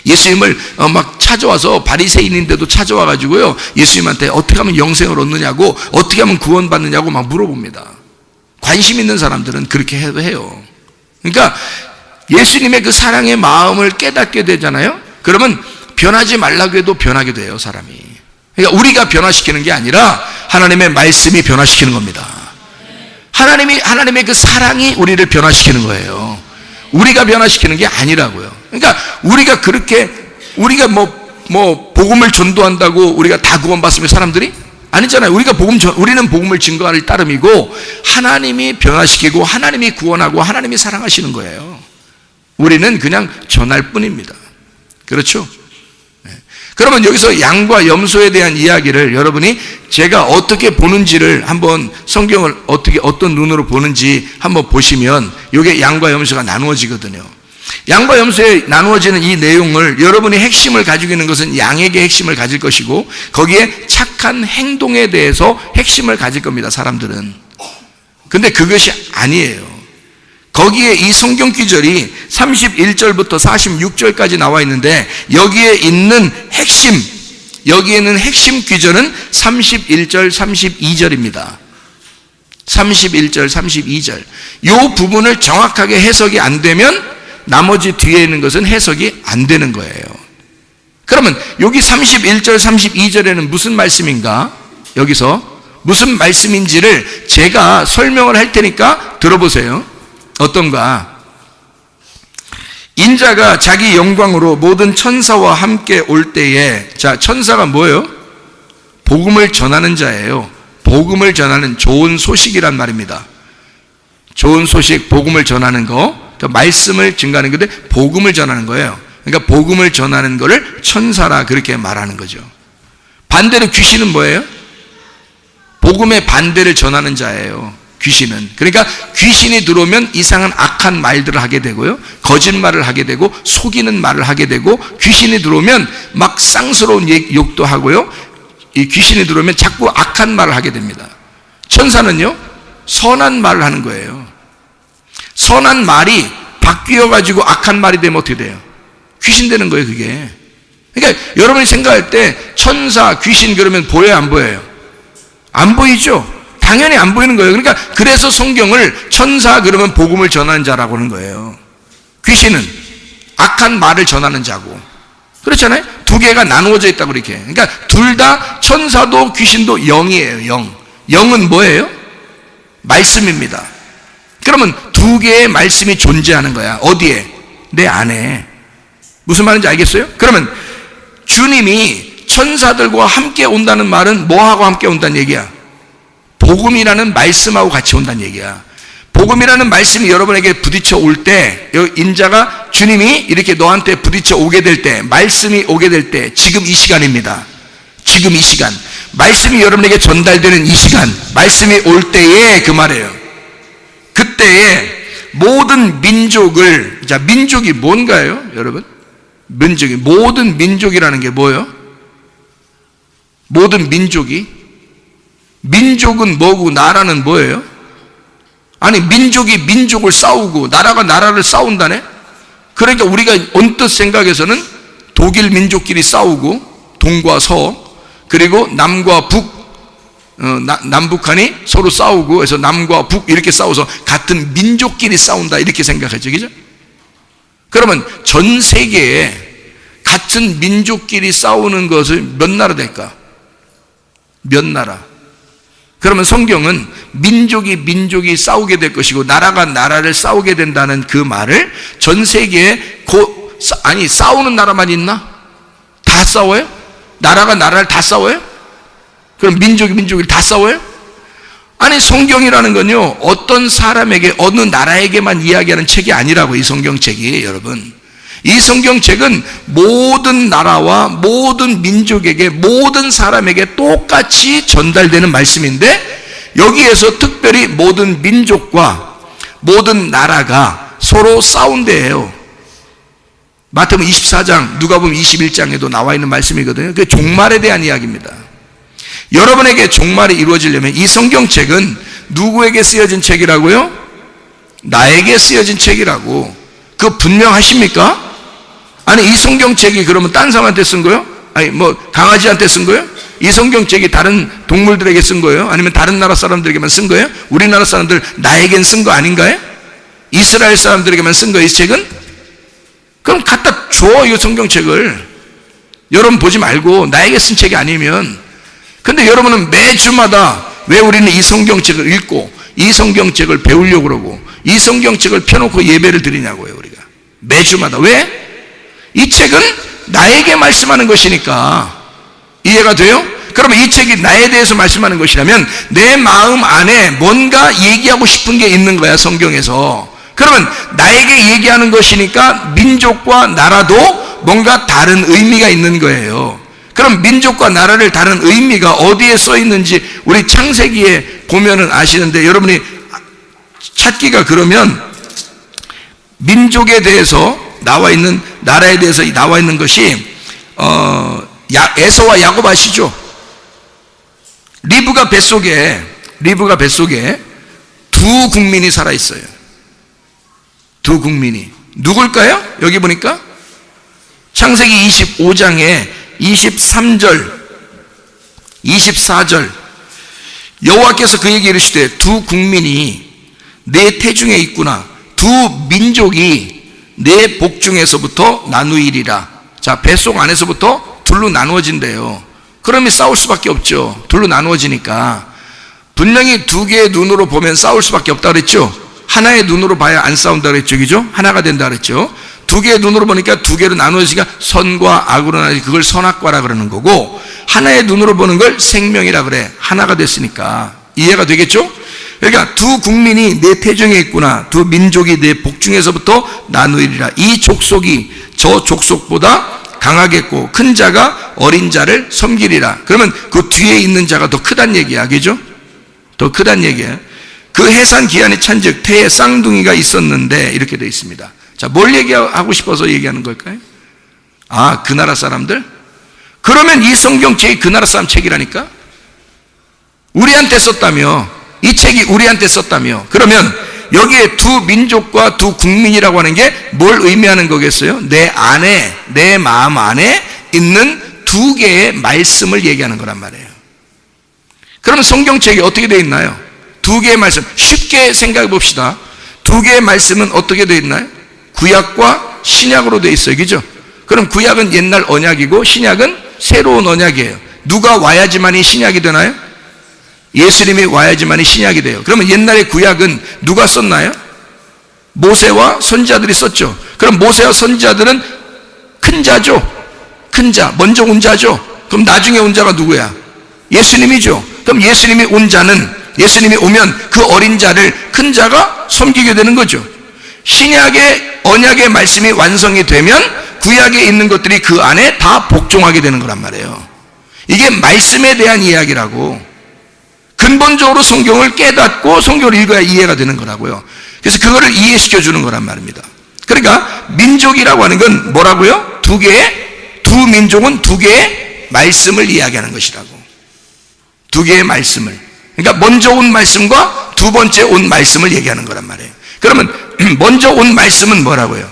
예수님을 막 찾아와서 바리새인인데도 찾아와가지고요, 예수님한테 어떻게 하면 영생을 얻느냐고, 어떻게 하면 구원받느냐고 막 물어봅니다. 관심 있는 사람들은 그렇게 해요. 그러니까 예수님의 그 사랑의 마음을 깨닫게 되잖아요. 그러면 변하지 말라고 해도 변하게 돼요, 사람이. 그러니까 우리가 변화시키는 게 아니라 하나님의 말씀이 변화시키는 겁니다. 하나님의 그 사랑이 우리를 변화시키는 거예요. 우리가 변화시키는 게 아니라고요. 그러니까 우리가 그렇게, 우리가 복음을 전도한다고 우리가 다 구원받으면 사람들이? 아니잖아요. 우리는 복음을 증거할 따름이고, 하나님이 변화시키고, 하나님이 구원하고, 하나님이 사랑하시는 거예요. 우리는 그냥 전할 뿐입니다. 그렇죠? 그러면 여기서 양과 염소에 대한 이야기를 여러분이 제가 어떻게 보는지를 한번, 성경을 어떤 눈으로 보는지 한번 보시면 이게 양과 염소가 나누어지거든요. 양과 염소에 나누어지는 이 내용을, 여러분이 핵심을 가지고 있는 것은 양에게 핵심을 가질 것이고, 거기에 착한 행동에 대해서 핵심을 가질 겁니다, 사람들은. 근데 그것이 아니에요. 거기에 이 성경 구절이 31절부터 46절까지 나와 있는데, 여기에는 핵심 구절은 31절, 32절입니다. 31절, 32절. 이 부분을 정확하게 해석이 안 되면 나머지 뒤에 있는 것은 해석이 안 되는 거예요. 그러면 여기 31절, 32절에는 무슨 말씀인가? 여기서 무슨 말씀인지를 제가 설명을 할 테니까 들어보세요. 어떤가? 인자가 자기 영광으로 모든 천사와 함께 올 때에, 자, 천사가 뭐예요? 복음을 전하는 자예요. 복음을 전하는, 좋은 소식이란 말입니다. 좋은 소식, 복음을 전하는 거, 그러니까 말씀을 증가하는 건데 복음을 전하는 거예요. 그러니까 복음을 전하는 거를 천사라 그렇게 말하는 거죠. 반대로 귀신은 뭐예요? 복음의 반대를 전하는 자예요. 귀신은. 그러니까 귀신이 들어오면 이상한 악한 말들을 하게 되고요, 거짓말을 하게 되고, 속이는 말을 하게 되고, 귀신이 들어오면 막 쌍스러운 욕도 하고요, 이 귀신이 들어오면 자꾸 악한 말을 하게 됩니다. 천사는요, 선한 말을 하는 거예요. 선한 말이 바뀌어가지고 악한 말이 되면 어떻게 돼요? 귀신 되는 거예요, 그게. 그러니까 여러분이 생각할 때 천사, 귀신 그러면 보여요, 안 보여요? 안 보이죠? 당연히 안 보이는 거예요. 그러니까 그래서 성경을 천사 그러면 복음을 전하는 자라고 하는 거예요. 귀신은 악한 말을 전하는 자고, 그렇잖아요? 두 개가 나누어져 있다고 그렇게. 그러니까 둘 다 천사도 귀신도 영이에요. 영. 영은 뭐예요? 말씀입니다. 그러면 두 개의 말씀이 존재하는 거야. 어디에? 내 안에. 무슨 말인지 알겠어요? 그러면 주님이 천사들과 함께 온다는 말은 뭐하고 함께 온다는 얘기야? 복음이라는 말씀하고 같이 온다는 얘기야. 복음이라는 말씀이 여러분에게 부딪혀 올 때, 인자가 주님이 이렇게 너한테 부딪혀 오게 될 때, 말씀이 오게 될 때, 지금 이 시간입니다. 지금 이 시간. 말씀이 여러분에게 전달되는 이 시간, 말씀이 올 때에 그 말이에요. 그때에 모든 민족을, 자, 민족이 뭔가요, 여러분? 민족이, 모든 민족이라는 게 뭐예요? 모든 민족이? 민족은 뭐고 나라는 뭐예요? 아니, 민족이 민족을 싸우고 나라가 나라를 싸운다네? 그러니까 우리가 언뜻 생각해서는 독일 민족끼리 싸우고 동과 서, 그리고 남과 북, 남북한이 서로 싸우고 해서 남과 북 이렇게 싸워서 같은 민족끼리 싸운다 이렇게 생각하죠. 그죠? 그러면 전 세계에 같은 민족끼리 싸우는 것은 몇 나라 될까? 몇 나라? 그러면 성경은 민족이 싸우게 될 것이고 나라가 나라를 싸우게 된다는 그 말을 전 세계에 아니 싸우는 나라만 있나? 다 싸워요? 나라가 나라를 다 싸워요? 그럼 민족이 다 싸워요? 아니 성경이라는 건요 어떤 사람에게 어느 나라에게만 이야기하는 책이 아니라고. 이 성경책이 여러분, 이 성경책은 모든 나라와 모든 민족에게 모든 사람에게 똑같이 전달되는 말씀인데 여기에서 특별히 모든 민족과 모든 나라가 서로 싸운대요. 마태복음 24장, 누가복음 21장에도 나와 있는 말씀이거든요. 그게 종말에 대한 이야기입니다. 여러분에게 종말이 이루어지려면 이 성경책은 누구에게 쓰여진 책이라고요? 나에게 쓰여진 책이라고. 그거 분명하십니까? 아니 이 성경책이 그러면 딴 사람한테 쓴 거예요? 아니 뭐 강아지한테 쓴 거예요? 이 성경책이 다른 동물들에게 쓴 거예요? 아니면 다른 나라 사람들에게만 쓴 거예요? 우리나라 사람들 나에겐 쓴 거 아닌가요? 이스라엘 사람들에게만 쓴 거예요 이 책은? 그럼 갖다 줘, 이 성경책을. 여러분 보지 말고 나에게 쓴 책이 아니면. 근데 여러분은 매주마다 왜 우리는 이 성경책을 읽고 이 성경책을 배우려고 그러고 이 성경책을 펴놓고 예배를 드리냐고요. 우리가 매주마다. 왜? 이 책은 나에게 말씀하는 것이니까. 이해가 돼요? 그러면 이 책이 나에 대해서 말씀하는 것이라면 내 마음 안에 뭔가 얘기하고 싶은 게 있는 거야, 성경에서. 그러면 나에게 얘기하는 것이니까 민족과 나라도 뭔가 다른 의미가 있는 거예요. 그럼 민족과 나라를 다른 의미가 어디에 써 있는지 우리 창세기에 보면은 아시는데, 여러분이 찾기가 그러면 민족에 대해서 나와 있는, 나라에 대해서 나와 있는 것이 에서와 야곱 아시죠? 리브가 뱃속에 두 국민이 살아 있어요. 두 국민이 누굴까요? 여기 보니까 창세기 25장에 23절 24절 여호와께서 그에게 이르시되 두 국민이 내 태중에 있구나. 두 민족이 내 복중에서부터 나누이리라. 자, 뱃속 안에서부터 둘로 나누어진대요. 그러면 싸울 수밖에 없죠. 둘로 나누어지니까. 분명히 두 개의 눈으로 보면 싸울 수밖에 없다 그랬죠. 하나의 눈으로 봐야 안 싸운다 그랬죠. 그죠? 하나가 된다 그랬죠. 두 개의 눈으로 보니까 두 개로 나누어지니까 선과 악으로 나누지, 그걸 선악과라 그러는 거고, 하나의 눈으로 보는 걸 생명이라 그래. 하나가 됐으니까. 이해가 되겠죠? 그러니까 두 국민이 내 태중에 있구나. 두 민족이 내 복중에서부터 나누이리라. 이 족속이 저 족속보다 강하겠고 큰 자가 어린 자를 섬기리라. 그러면 그 뒤에 있는 자가 더 크단 얘기야. 그죠? 더 크단 얘기야. 그 해산 기한이 찬즉 태에 쌍둥이가 있었는데, 이렇게 되어 있습니다. 자, 뭘 얘기하고 싶어서 얘기하는 걸까요? 아, 그 나라 사람들? 그러면 이 성경책이 그 나라 사람 책이라니까? 우리한테 썼다며. 이 책이 우리한테 썼다며. 그러면 여기에 두 민족과 두 국민이라고 하는 게 뭘 의미하는 거겠어요? 내 안에, 내 마음 안에 있는 두 개의 말씀을 얘기하는 거란 말이에요. 그러면 성경책이 어떻게 되어 있나요? 두 개의 말씀, 쉽게 생각해 봅시다. 두 개의 말씀은 어떻게 되어 있나요? 구약과 신약으로 되어 있어요. 그죠? 그럼 구약은 옛날 언약이고 신약은 새로운 언약이에요. 누가 와야지만이 신약이 되나요? 예수님이 와야지만이 신약이 돼요. 그러면 옛날의 구약은 누가 썼나요? 모세와 선지자들이 썼죠. 그럼 모세와 선지자들은 큰 자죠. 큰 자, 먼저 온 자죠. 그럼 나중에 온 자가 누구야? 예수님이죠. 그럼 예수님이 온 자는, 예수님이 오면 그 어린 자를 큰 자가 섬기게 되는 거죠. 신약의 언약의 말씀이 완성이 되면 구약에 있는 것들이 그 안에 다 복종하게 되는 거란 말이에요. 이게 말씀에 대한 이야기라고. 근본적으로 성경을 깨닫고 성경을 읽어야 이해가 되는 거라고요. 그래서 그거를 이해시켜 주는 거란 말입니다. 그러니까 민족이라고 하는 건 뭐라고요? 두 민족은 두 개의 말씀을 이야기하는 것이라고. 두 개의 말씀을. 그러니까 먼저 온 말씀과 두 번째 온 말씀을 얘기하는 거란 말이에요. 그러면 먼저 온 말씀은 뭐라고요?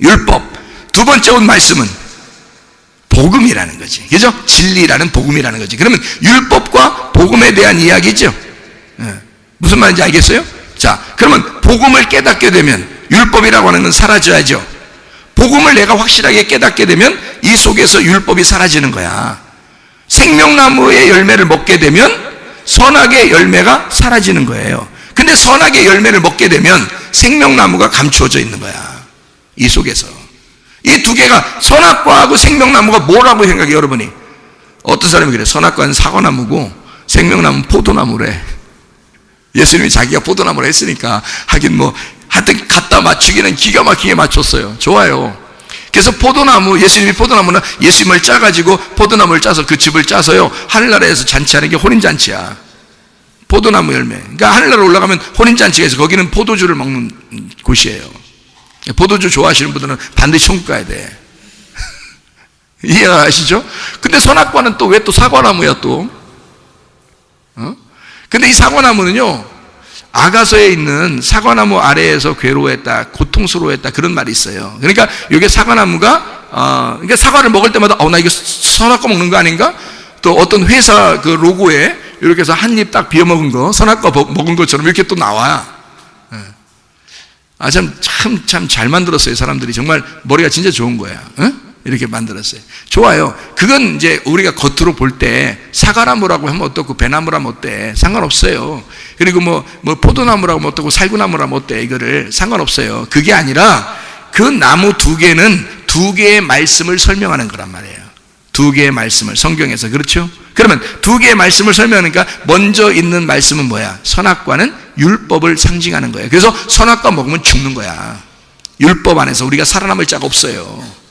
율법. 두 번째 온 말씀은 복음이라는 거지. 그죠? 진리라는 복음이라는 거지. 그러면 율법과 복음에 대한 이야기죠. 무슨 말인지 알겠어요? 자, 그러면 복음을 깨닫게 되면 율법이라고 하는 건 사라져야죠. 복음을 내가 확실하게 깨닫게 되면 이 속에서 율법이 사라지는 거야. 생명나무의 열매를 먹게 되면 선악의 열매가 사라지는 거예요. 근데 선악의 열매를 먹게 되면 생명나무가 감추어져 있는 거야. 이 속에서. 이 두 개가, 선악과하고 생명나무가 뭐라고 생각해, 여러분이? 어떤 사람이 그래? 선악과는 사과나무고 생명나무는 포도나무래. 예수님이 자기가 포도나무를 했으니까 하긴 뭐 하여튼 갖다 맞추기는 기가 막히게 맞췄어요. 좋아요. 그래서 포도나무, 예수님이 포도나무는 예수님을 짜가지고 포도나무를 짜서 그 즙을 짜서요 하늘나라에서 잔치하는 게 혼인잔치야. 포도나무 열매. 그러니까 하늘나라 올라가면 혼인잔치가 있어. 거기는 포도주를 먹는 곳이에요. 포도주 좋아하시는 분들은 반드시 천국 가야 돼. 이해하시죠? 근데 선악과는 또 왜 또 사과나무야 또? 근데 이 사과나무는요, 아가서에 있는 사과나무 아래에서 괴로워했다, 고통스러워했다, 그런 말이 있어요. 그러니까 이게 사과나무가, 그러니까 사과를 먹을 때마다, 나 이거 선악과 먹는 거 아닌가? 또 어떤 회사 그 로고에 이렇게 해서 한 입 딱 비워 먹은 거, 선악과 먹은 것처럼 이렇게 또 나와. 참 잘 만들었어요. 사람들이 정말 머리가 진짜 좋은 거야. 이렇게 만들었어요. 좋아요. 그건 이제 우리가 겉으로 볼 때 사과나무라고 하면 어떻고 배나무라면 어때? 상관없어요. 그리고 뭐 포도나무라고 하면 어떻고 살구나무라면 어때? 이거를 상관없어요. 그게 아니라 그 나무 두 개는 두 개의 말씀을 설명하는 거란 말이에요. 두 개의 말씀을 성경에서. 그렇죠? 그러면 두 개의 말씀을 설명하니까 먼저 있는 말씀은 뭐야? 선악과는 율법을 상징하는 거예요. 그래서 선악과 먹으면 죽는 거야. 율법 안에서 우리가 살아남을 자가 없어요.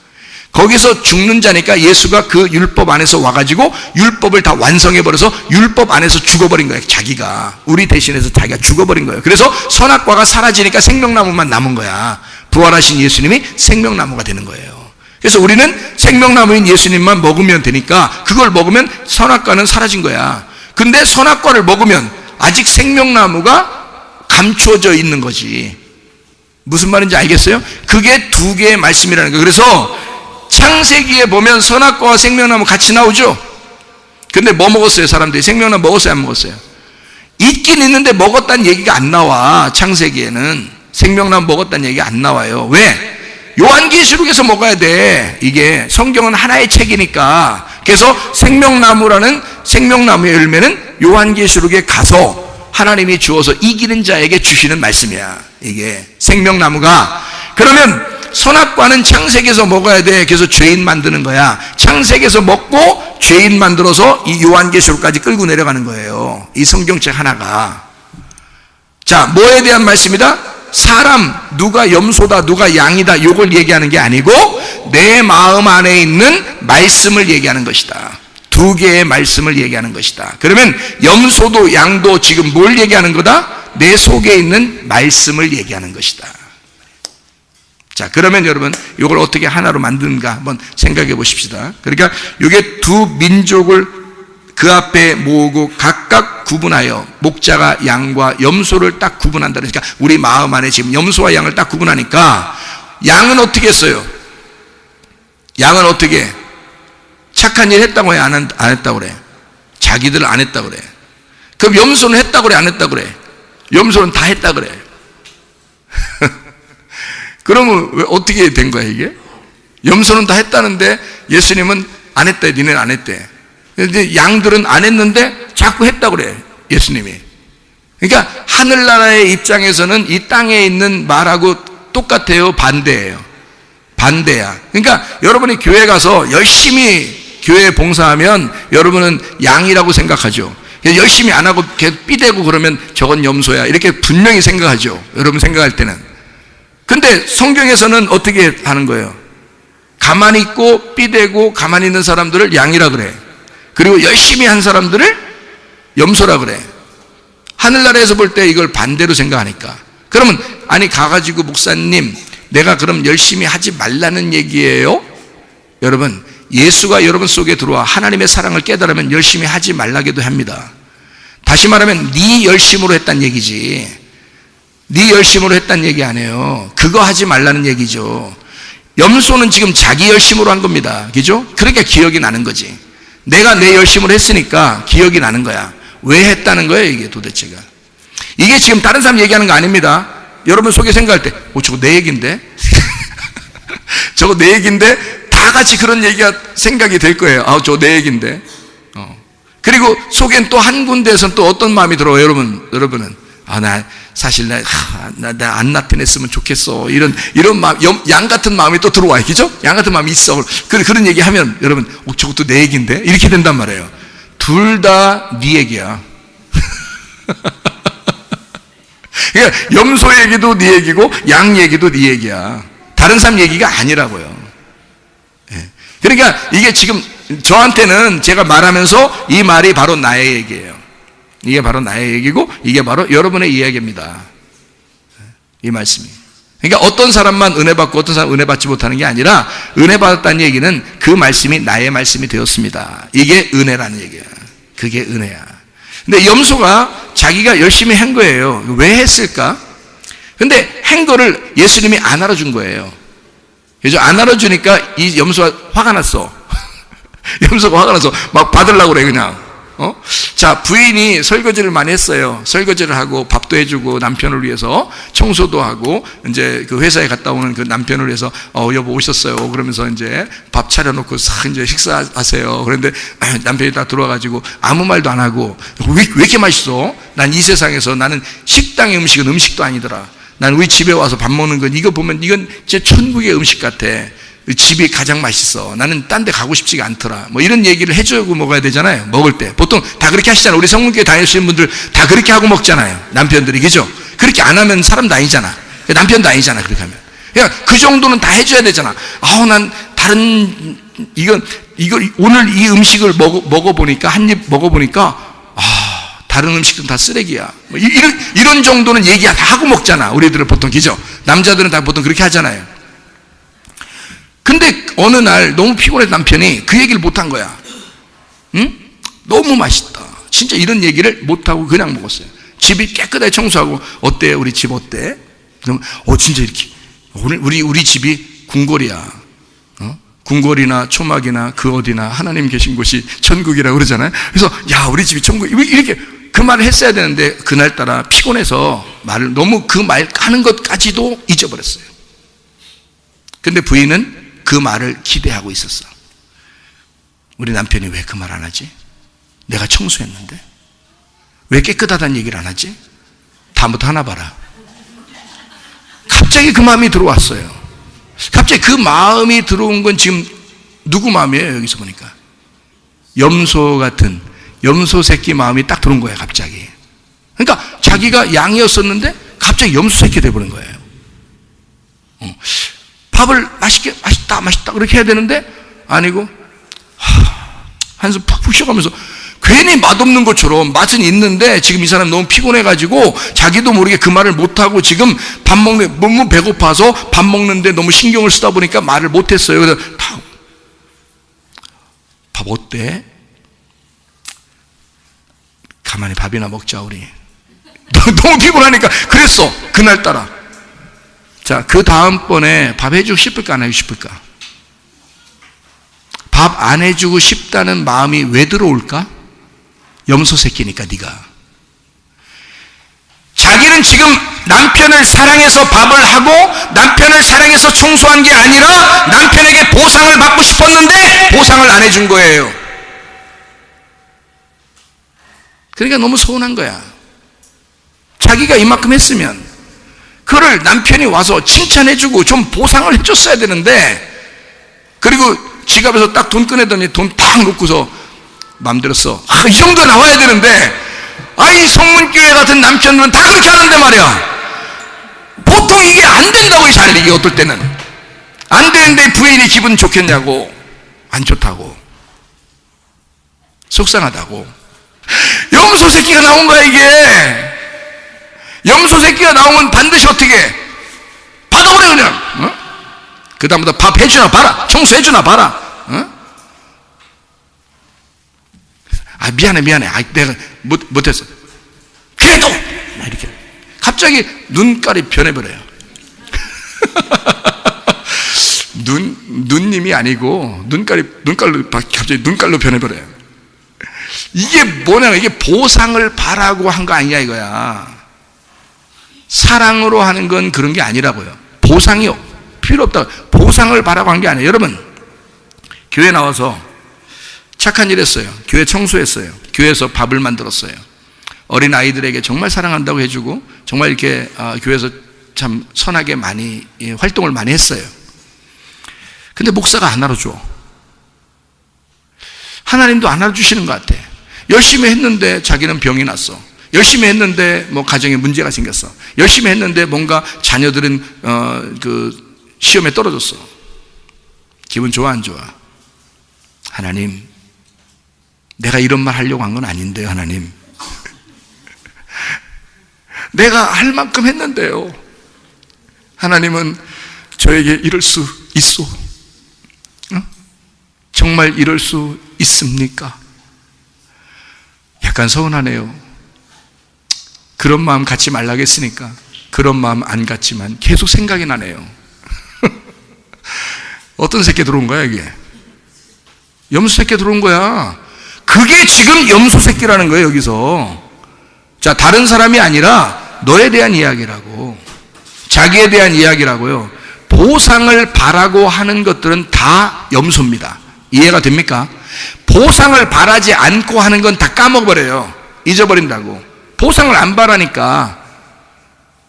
거기서 죽는 자니까 예수가 그 율법 안에서 와가지고 율법을 다 완성해버려서 율법 안에서 죽어버린 거예요. 자기가. 우리 대신해서 자기가 죽어버린 거예요. 그래서 선악과가 사라지니까 생명나무만 남은 거야. 부활하신 예수님이 생명나무가 되는 거예요. 그래서 우리는 생명나무인 예수님만 먹으면 되니까 그걸 먹으면 선악과는 사라진 거야. 근데 선악과를 먹으면 아직 생명나무가 감추어져 있는 거지. 무슨 말인지 알겠어요? 그게 두 개의 말씀이라는 거예요. 그래서 창세기에 보면 선악과와 생명나무 같이 나오죠? 근데 뭐 먹었어요? 사람들이 생명나무 먹었어요? 안 먹었어요? 있긴 있는데 먹었다는 얘기가 안 나와. 창세기에는 생명나무 먹었다는 얘기가 안 나와요. 왜? 요한계시록에서 먹어야 돼. 이게 성경은 하나의 책이니까. 그래서 생명나무라는 생명나무의 열매는 요한계시록에 가서 하나님이 주어서 이기는 자에게 주시는 말씀이야. 이게 생명나무가. 그러면 선악과는 창세기에서 먹어야 돼. 그래서 죄인 만드는 거야. 창세기에서 먹고 죄인 만들어서 이 요한계시록까지 끌고 내려가는 거예요. 이 성경책 하나가. 자, 뭐에 대한 말씀이다? 사람, 누가 염소다, 누가 양이다, 이걸 얘기하는 게 아니고 내 마음 안에 있는 말씀을 얘기하는 것이다. 두 개의 말씀을 얘기하는 것이다. 그러면 염소도 양도 지금 뭘 얘기하는 거다? 내 속에 있는 말씀을 얘기하는 것이다. 자, 그러면 여러분 이걸 어떻게 하나로 만드는가 한번 생각해 보십시다. 그러니까 이게 두 민족을 그 앞에 모으고 각각 구분하여 목자가 양과 염소를 딱 구분한다. 그러니까 우리 마음 안에 지금 염소와 양을 딱 구분하니까 양은 어떻게 했어요? 양은 어떻게? 착한 일 했다고 해? 안 했다고 그래? 자기들 안 했다고 그래. 그럼 염소는 했다고 그래? 안 했다고 그래? 염소는 다 했다 그래. 그러면 왜 어떻게 된 거야 이게? 염소는 다 했다는데 예수님은 안 했대. 니네는 안 했대. 근데 양들은 안 했는데 자꾸 했다고 그래, 예수님이. 그러니까 하늘나라의 입장에서는 이 땅에 있는 말하고 똑같아요, 반대예요? 반대야. 그러니까 여러분이 교회 가서 열심히 교회에 봉사하면 여러분은 양이라고 생각하죠. 열심히 안 하고 계속 삐대고 그러면 저건 염소야, 이렇게 분명히 생각하죠, 여러분 생각할 때는. 근데 성경에서는 어떻게 하는 거예요? 가만히 있고 삐대고 가만히 있는 사람들을 양이라 그래. 그리고 열심히 한 사람들을 염소라 그래. 하늘나라에서 볼 때 이걸 반대로 생각하니까. 그러면 아니 가가지고 목사님, 내가 그럼 열심히 하지 말라는 얘기예요? 여러분, 예수가 여러분 속에 들어와 하나님의 사랑을 깨달으면 열심히 하지 말라기도 합니다. 다시 말하면 네 열심으로 했단 얘기지, 네 열심으로 했단 얘기 아니에요. 그거 하지 말라는 얘기죠. 염소는 지금 자기 열심으로 한 겁니다. 그죠? 그러니까 기억이 나는 거지. 내가 내 열심으로 했으니까 기억이 나는 거야. 왜 했다는 거예요, 이게 도대체가. 이게 지금 다른 사람 얘기하는 거 아닙니다. 여러분 속에 생각할 때, 저거 내 얘기인데? 저거 내 얘기인데? 다 같이 그런 얘기가 생각이 될 거예요. 저거 내 얘기인데? 그리고 속엔 또 한 군데에서는 또 어떤 마음이 들어요, 여러분은? 나 사실 나 안 나타냈으면 좋겠어. 이런 마음, 양 같은 마음이 또 들어와요. 그죠? 양 같은 마음이 있어. 그런 얘기 하면 여러분, 저것도 내 얘기인데? 이렇게 된단 말이에요. 둘 다 네 얘기야. 그러니까 염소 얘기도 네 얘기고 양 얘기도 네 얘기야. 다른 사람 얘기가 아니라고요. 그러니까 이게 지금 저한테는 제가 말하면서 이 말이 바로 나의 얘기예요. 이게 바로 나의 얘기고 이게 바로 여러분의 이야기입니다. 이 말씀이. 그러니까 어떤 사람만 은혜 받고 어떤 사람 은혜 받지 못하는 게 아니라 은혜 받았다는 얘기는 그 말씀이 나의 말씀이 되었습니다. 이게 은혜라는 얘기야. 그게 은혜야. 근데 염소가 자기가 열심히 한 거예요. 왜 했을까? 근데 한 거를 예수님이 안 알아준 거예요. 그래서 안 알아주니까 이 염소가 화가 났어. 염소가 화가 나서 막 받으려고 그래, 그냥. 자, 부인이 설거지를 많이 했어요. 설거지를 하고 밥도 해주고 남편을 위해서 청소도 하고 이제 그 회사에 갔다 오는 그 남편을 위해서 여보 오셨어요. 그러면서 이제 밥 차려놓고 싹 이제 식사하세요. 그런데 남편이 딱 들어와가지고 아무 말도 안 하고 왜 이렇게 맛있어? 난 이 세상에서 나는 식당의 음식은 음식도 아니더라. 난 우리 집에 와서 밥 먹는 건 이거 보면 이건 진짜 천국의 음식 같아. 집이 가장 맛있어. 나는 딴 데 가고 싶지가 않더라. 뭐 이런 얘기를 해주고 먹어야 되잖아요. 먹을 때. 보통 다 그렇게 하시잖아요. 우리 성문교회 다니시는 분들 다 그렇게 하고 먹잖아요. 남편들이. 그죠? 그렇게 안 하면 사람도 아니잖아. 남편도 아니잖아. 그렇게 하면. 그러니까 그 정도는 다 해줘야 되잖아. 난 다른, 이걸 오늘 이 음식을 먹어보니까, 한 입 먹어보니까, 다른 음식은 다 쓰레기야. 뭐 이런 정도는 얘기 다 하고 먹잖아. 우리들은 보통. 그죠? 남자들은 다 보통 그렇게 하잖아요. 근데 어느 날 너무 피곤해 남편이 그 얘기를 못한 거야. 응? 너무 맛있다. 진짜 이런 얘기를 못하고 그냥 먹었어요. 집이 깨끗하게 청소하고 어때? 우리 집 어때? 그럼 진짜 이렇게 우리 집이 궁궐이야. 궁궐이나 초막이나 그 어디나 하나님 계신 곳이 천국이라고 그러잖아요. 그래서 야, 우리 집이 천국, 이렇게 그 말을 했어야 되는데 그날따라 피곤해서 말을 너무 그 말 하는 것까지도 잊어버렸어요. 근데 부인은 그 말을 기대하고 있었어. 우리 남편이 왜 그 말 안 하지? 내가 청소했는데 왜 깨끗하다는 얘기를 안 하지? 다음부터 하나 봐라. 갑자기 그 마음이 들어왔어요. 갑자기 그 마음이 들어온 건 지금 누구 마음이에요? 여기서 보니까 염소 같은 염소 새끼 마음이 딱 들어온 거예요. 갑자기. 그러니까 자기가 양이었었는데 갑자기 염소 새끼 돼버린 거예요. 밥을 맛있다 그렇게 해야 되는데 아니고 한숨 푹푹 쉬어가면서 괜히 맛없는 것처럼 맛은 있는데 지금 이 사람 너무 피곤해가지고 자기도 모르게 그 말을 못하고 지금 너무 배고파서 밥 먹는데 너무 신경을 쓰다 보니까 말을 못했어요. 그래서 밥 어때? 가만히 밥이나 먹자 우리. 너무 피곤하니까 그랬어. 그날따라. 자, 그 다음번에 밥 해주고 싶을까 안 해주고 싶을까? 밥 안 해주고 싶다는 마음이 왜 들어올까? 염소 새끼니까 네가. 자기는 지금 남편을 사랑해서 밥을 하고 남편을 사랑해서 청소한 게 아니라 남편에게 안 해준 거예요. 그러니까 너무 서운한 거야. 자기가 이만큼 했으면 그를 남편이 와서 칭찬해주고 좀 보상을 해줬어야 되는데, 그리고 지갑에서 딱 돈 꺼내더니 돈 딱 놓고서 맘대로 써. 이 정도 나와야 되는데, 이 성문교회 같은 남편들은 다 그렇게 하는데 말이야. 보통 이게 안 된다고, 잘 이게 어떨 때는 안 되는데 부인이 기분 좋겠냐고. 안 좋다고, 속상하다고. 염소 새끼가 나온 거야 이게. 염소 새끼가 나오면 반드시 어떻게 받아버려 그냥. 그 다음부터 밥 해주나 봐라, 청소해주나 봐라. 미안해 내가 못했어. 그래도 이렇게 갑자기 눈깔이 변해버려요. 눈님이 아니고 눈깔로 갑자기 눈깔로 변해버려요. 이게 뭐냐면, 이게 보상을 바라고 한 거 아니냐 이거야. 사랑으로 하는 건 그런 게 아니라고요. 보상이 필요 없다. 보상을 바라고 한 게 아니에요. 여러분, 교회 나와서 착한 일 했어요. 교회 청소했어요. 교회에서 밥을 만들었어요. 어린 아이들에게 정말 사랑한다고 해주고, 정말 이렇게 교회에서 참 선하게 많이 활동을 많이 했어요. 근데 목사가 안 알아줘. 하나님도 안 알아주시는 것 같아. 열심히 했는데 자기는 병이 났어. 열심히 했는데 뭐 가정에 문제가 생겼어. 열심히 했는데 뭔가 자녀들은 그 시험에 떨어졌어. 기분 좋아 안 좋아? 하나님, 내가 이런 말 하려고 한 건 아닌데요, 하나님. 내가 할 만큼 했는데요. 하나님은 저에게 이럴 수 있소? 정말 이럴 수 있습니까? 약간 서운하네요. 그런 마음 갖지 말라고 했으니까 그런 마음 안 갖지만 계속 생각이 나네요. 어떤 새끼 들어온 거야 이게? 염소 새끼 들어온 거야. 그게 지금 염소 새끼라는 거예요 여기서. 자, 다른 사람이 아니라 너에 대한 이야기라고, 자기에 대한 이야기라고요. 보상을 바라고 하는 것들은 다 염소입니다. 이해가 됩니까? 보상을 바라지 않고 하는 건 다 까먹어버려요. 잊어버린다고. 보상을 안 바라니까.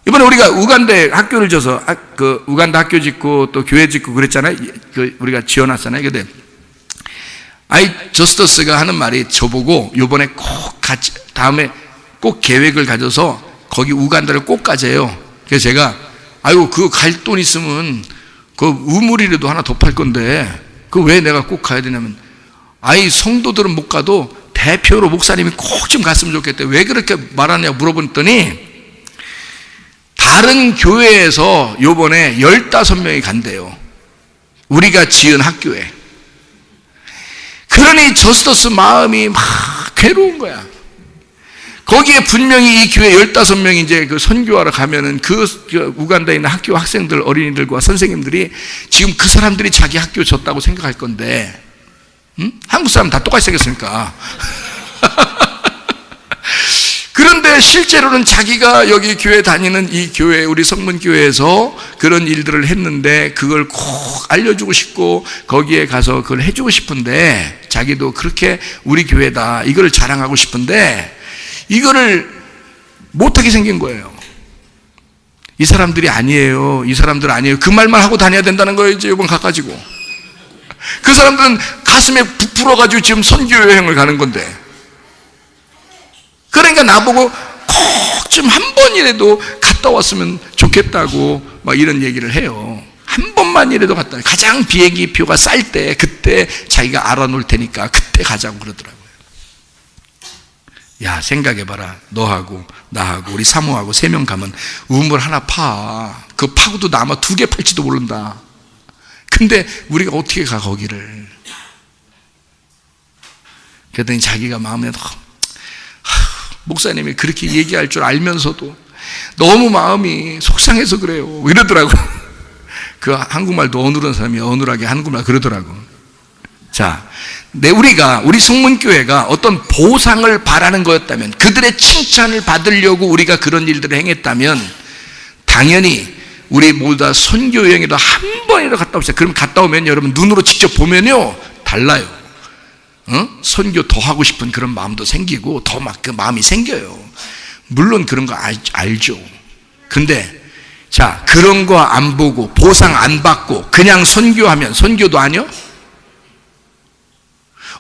이번에 우리가 우간다에 학교를 져서 그 우간다 학교 짓고 또 교회 짓고 그랬잖아요. 우리가 지어놨잖아요. 근데 저스터스가 하는 말이, 저보고 요번에 꼭 같이 다음에 꼭 계획을 가져서 거기 우간다를 꼭 가재요. 그래서 제가 그거 갈 돈 있으면 그 우물이라도 하나 더 팔 건데 그 왜 내가 꼭 가야 되냐면, 성도들은 못 가도 대표로 목사님이 꼭 좀 갔으면 좋겠대. 왜 그렇게 말하냐 물어봤더니, 다른 교회에서 요번에 15명이 간대요. 우리가 지은 학교에. 그러니 저스터스 마음이 막 괴로운 거야. 거기에 분명히 이 교회 15명이 이제 그 선교하러 가면은 그 우간다에 있는 학교 학생들, 어린이들과 선생님들이 지금 그 사람들이 자기 학교 졌다고 생각할 건데, 한국 사람 다 똑같이 생겼으니까. 그런데 실제로는 자기가 여기 교회 다니는 이 교회, 우리 성문교회에서 그런 일들을 했는데 그걸 꼭 알려주고 싶고 거기에 가서 그걸 해주고 싶은데, 자기도 그렇게 우리 교회다 이걸 자랑하고 싶은데 이거를 못하게 생긴 거예요. 이 사람들이 아니에요. 이 사람들 아니에요. 그 말만 하고 다녀야 된다는 거예요. 이제 이번 가가지고 그 사람들은 가슴에 부풀어가지고 지금 선교 여행을 가는 건데, 그러니까 나보고 꼭 좀 한 번이라도 갔다 왔으면 좋겠다고 막 이런 얘기를 해요. 한 번만이라도 갔다, 가장 비행기 표가 쌀 때 그때 자기가 알아놓을 테니까 그때 가자고 그러더라고요. 야, 생각해봐라. 너하고 나하고 우리 사모하고 3명 가면 우물 하나 파. 그 파고도 나 아마 2개 팔지도 모른다. 근데 우리가 어떻게 가 거기를. 그랬더니 자기가 마음에 목사님이 그렇게 얘기할 줄 알면서도 너무 마음이 속상해서 그래요 이러더라고. 그 한국말도 어눌한 사람이 어눌하게 한국말 그러더라고. 자, 우리 성문교회가 어떤 보상을 바라는 거였다면, 그들의 칭찬을 받으려고 우리가 그런 일들을 행했다면, 당연히 우리 모두 다 선교 여행에도 한 번이라도 갔다 오세요. 그럼 갔다 오면 여러분 눈으로 직접 보면요 달라요. 선교 더 하고 싶은 그런 마음도 생기고 더 막 그 마음이 생겨요. 물론 그런 거 알죠. 근데 자, 그런 거 안 보고 보상 안 받고 그냥 선교하면 선교도 아니요?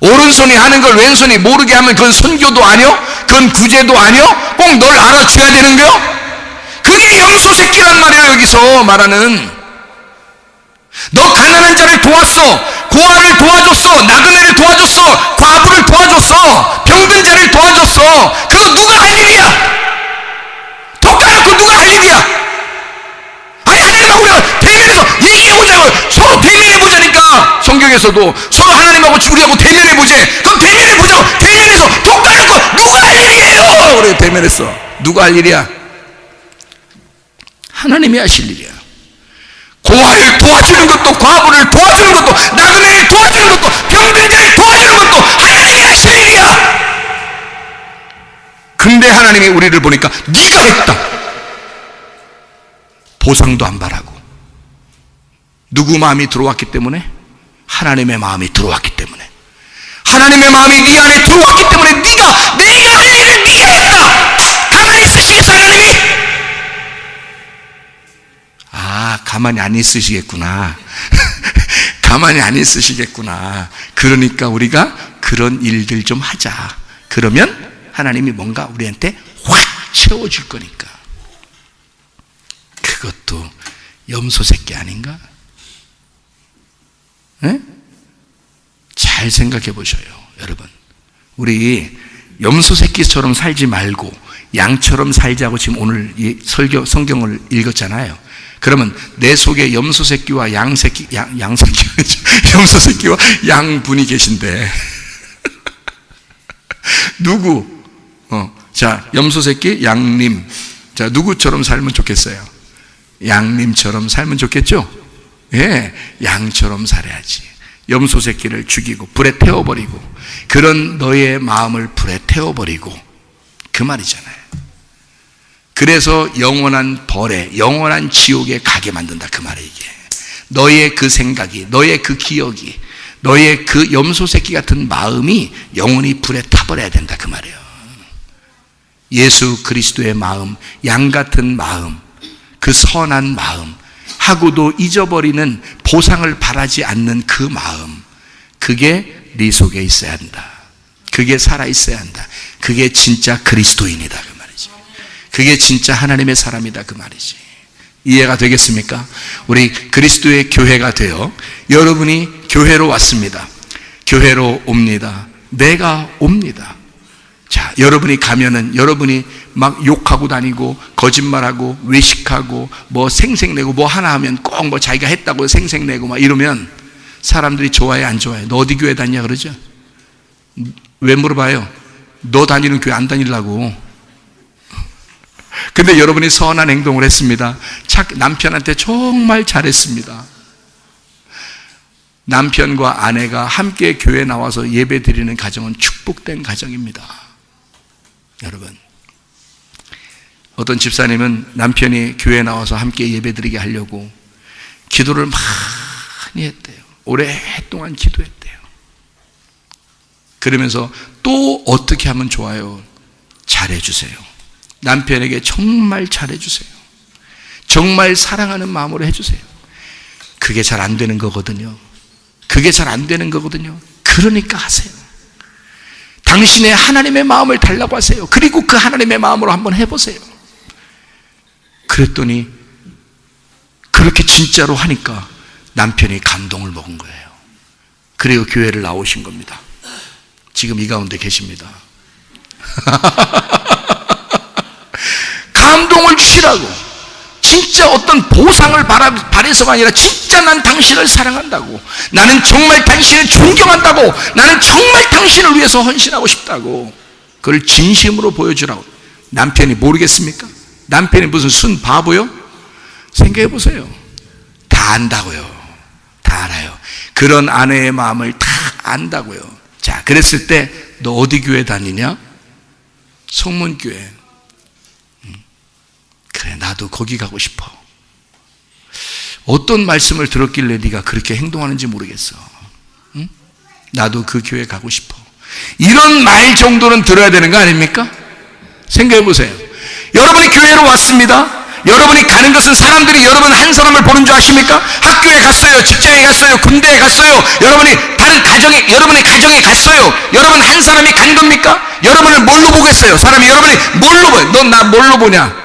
오른손이 하는 걸 왼손이 모르게 하면 그건 선교도 아니요? 그건 구제도 아니요? 꼭 널 알아줘야 되는 거요? 그게 염소 새끼란 말이에요. 여기서 말하는, 너 가난한 자를 도왔어, 고아를 도와줬어, 나그네를 도와줬어, 과부를 도와줬어, 병든 자를 도와줬어. 그거 누가 할 일이야? 더 까놓고 누가 할 일이야? 아니, 하나님하고 우리가 대면해서 얘기해보자고. 서로 대면해보자니까. 성경에서도 서로 하나님하고 우리하고 대면해보자. 그럼 대면해보자고. 대면해서 더 까놓고 누가 할 일이에요? 우리 대면했어. 누가 할 일이야? 하나님이 하실 일이야. 고아를 도와주는 것도, 과부를 도와주는 것도, 나그네를 도와주는 것도, 병든 자를 도와주는 것도 하나님이 하실 일이야. 근데 하나님이 우리를 보니까 네가 했다. 보상도 안 바라고. 누구 마음이 들어왔기 때문에? 하나님의 마음이 들어왔기 때문에. 하나님의 마음이 네 안에 들어왔기 때문에 네가 내가 할 일을 네가 했다. 가만히 있으시겠어 하나님이? 아, 가만히 안 있으시겠구나. 가만히 안 있으시겠구나. 그러니까 우리가 그런 일들 좀 하자. 그러면 하나님이 뭔가 우리한테 확 채워줄 거니까. 그것도 염소 새끼 아닌가? 네? 잘 생각해 보셔요, 여러분. 우리 염소 새끼처럼 살지 말고 양처럼 살자고 지금 오늘 이 성경을 읽었잖아요. 그러면 내 속에 염소 새끼와 양 새끼, 양 새끼, 염소 새끼와 양분이 계신데 누구? 자, 염소 새끼, 양님. 자, 누구처럼 살면 좋겠어요? 양님처럼 살면 좋겠죠? 예, 양처럼 살아야지. 염소 새끼를 죽이고 불에 태워버리고, 그런 너의 마음을 불에 태워버리고, 그 말이잖아요. 그래서 영원한 벌에, 영원한 지옥에 가게 만든다, 그 말이에요. 이게 너의 그 생각이, 너의 그 기억이, 너의 그 염소 새끼 같은 마음이 영원히 불에 타버려야 된다, 그 말이에요. 예수 그리스도의 마음, 양 같은 마음, 그 선한 마음, 하고도 잊어버리는, 보상을 바라지 않는 그 마음, 그게 네 속에 있어야 한다. 그게 살아있어야 한다. 그게 진짜 그리스도인이다, 그 말이지. 그게 진짜 하나님의 사람이다, 그 말이지. 이해가 되겠습니까? 우리 그리스도의 교회가 되어 여러분이 교회로 왔습니다. 교회로 옵니다. 내가 옵니다. 자, 여러분이 가면은 여러분이 막 욕하고 다니고 거짓말하고 외식하고 뭐 생색내고 뭐 하나 하면 꼭 뭐 자기가 했다고 생색내고 막 이러면 사람들이 좋아해 안 좋아해? 너 어디 교회 다니냐 그러죠? 왜 물어봐요? 너 다니는 교회 안 다니려고. 근데 여러분이 선한 행동을 했습니다. 남편한테 정말 잘했습니다. 남편과 아내가 함께 교회 나와서 예배 드리는 가정은 축복된 가정입니다. 여러분, 어떤 집사님은 남편이 교회에 나와서 함께 예배드리게 하려고 기도를 많이 했대요. 오랫동안 기도했대요. 그러면서 또 어떻게 하면 좋아요? 잘해주세요. 남편에게 정말 잘해주세요. 정말 사랑하는 마음으로 해주세요. 그게 잘 안 되는 거거든요. 그게 잘 안 되는 거거든요. 그러니까 하세요. 당신의 하나님의 마음을 달라고 하세요. 그리고 그 하나님의 마음으로 한번 해보세요. 그랬더니 그렇게 진짜로 하니까 남편이 감동을 먹은 거예요. 그리고 교회를 나오신 겁니다. 지금 이 가운데 계십니다. 감동을 주시라고. 진짜 어떤 보상을 바래서가 아니라 진짜 난 당신을 사랑한다고, 나는 정말 당신을 존경한다고, 나는 정말 당신을 위해서 헌신하고 싶다고, 그걸 진심으로 보여주라고. 남편이 모르겠습니까? 남편이 무슨 순 바보요? 생각해 보세요. 다 안다고요. 다 알아요. 그런 아내의 마음을 다 안다고요. 자, 그랬을 때 너 어디 교회 다니냐? 성문교회. 그래, 나도 거기 가고 싶어. 어떤 말씀을 들었길래 네가 그렇게 행동하는지 모르겠어. 응? 나도 그 교회 가고 싶어. 이런 말 정도는 들어야 되는 거 아닙니까? 생각해 보세요. 여러분이 교회로 왔습니다. 여러분이 가는 것은 사람들이 여러분 한 사람을 보는 줄 아십니까? 학교에 갔어요, 직장에 갔어요, 군대에 갔어요, 여러분이 다른 가정에, 여러분의 가정에 갔어요. 여러분 한 사람이 간 겁니까? 여러분을 뭘로 보겠어요? 사람이 여러분이 뭘로 봐요? 너 나 뭘로 보냐?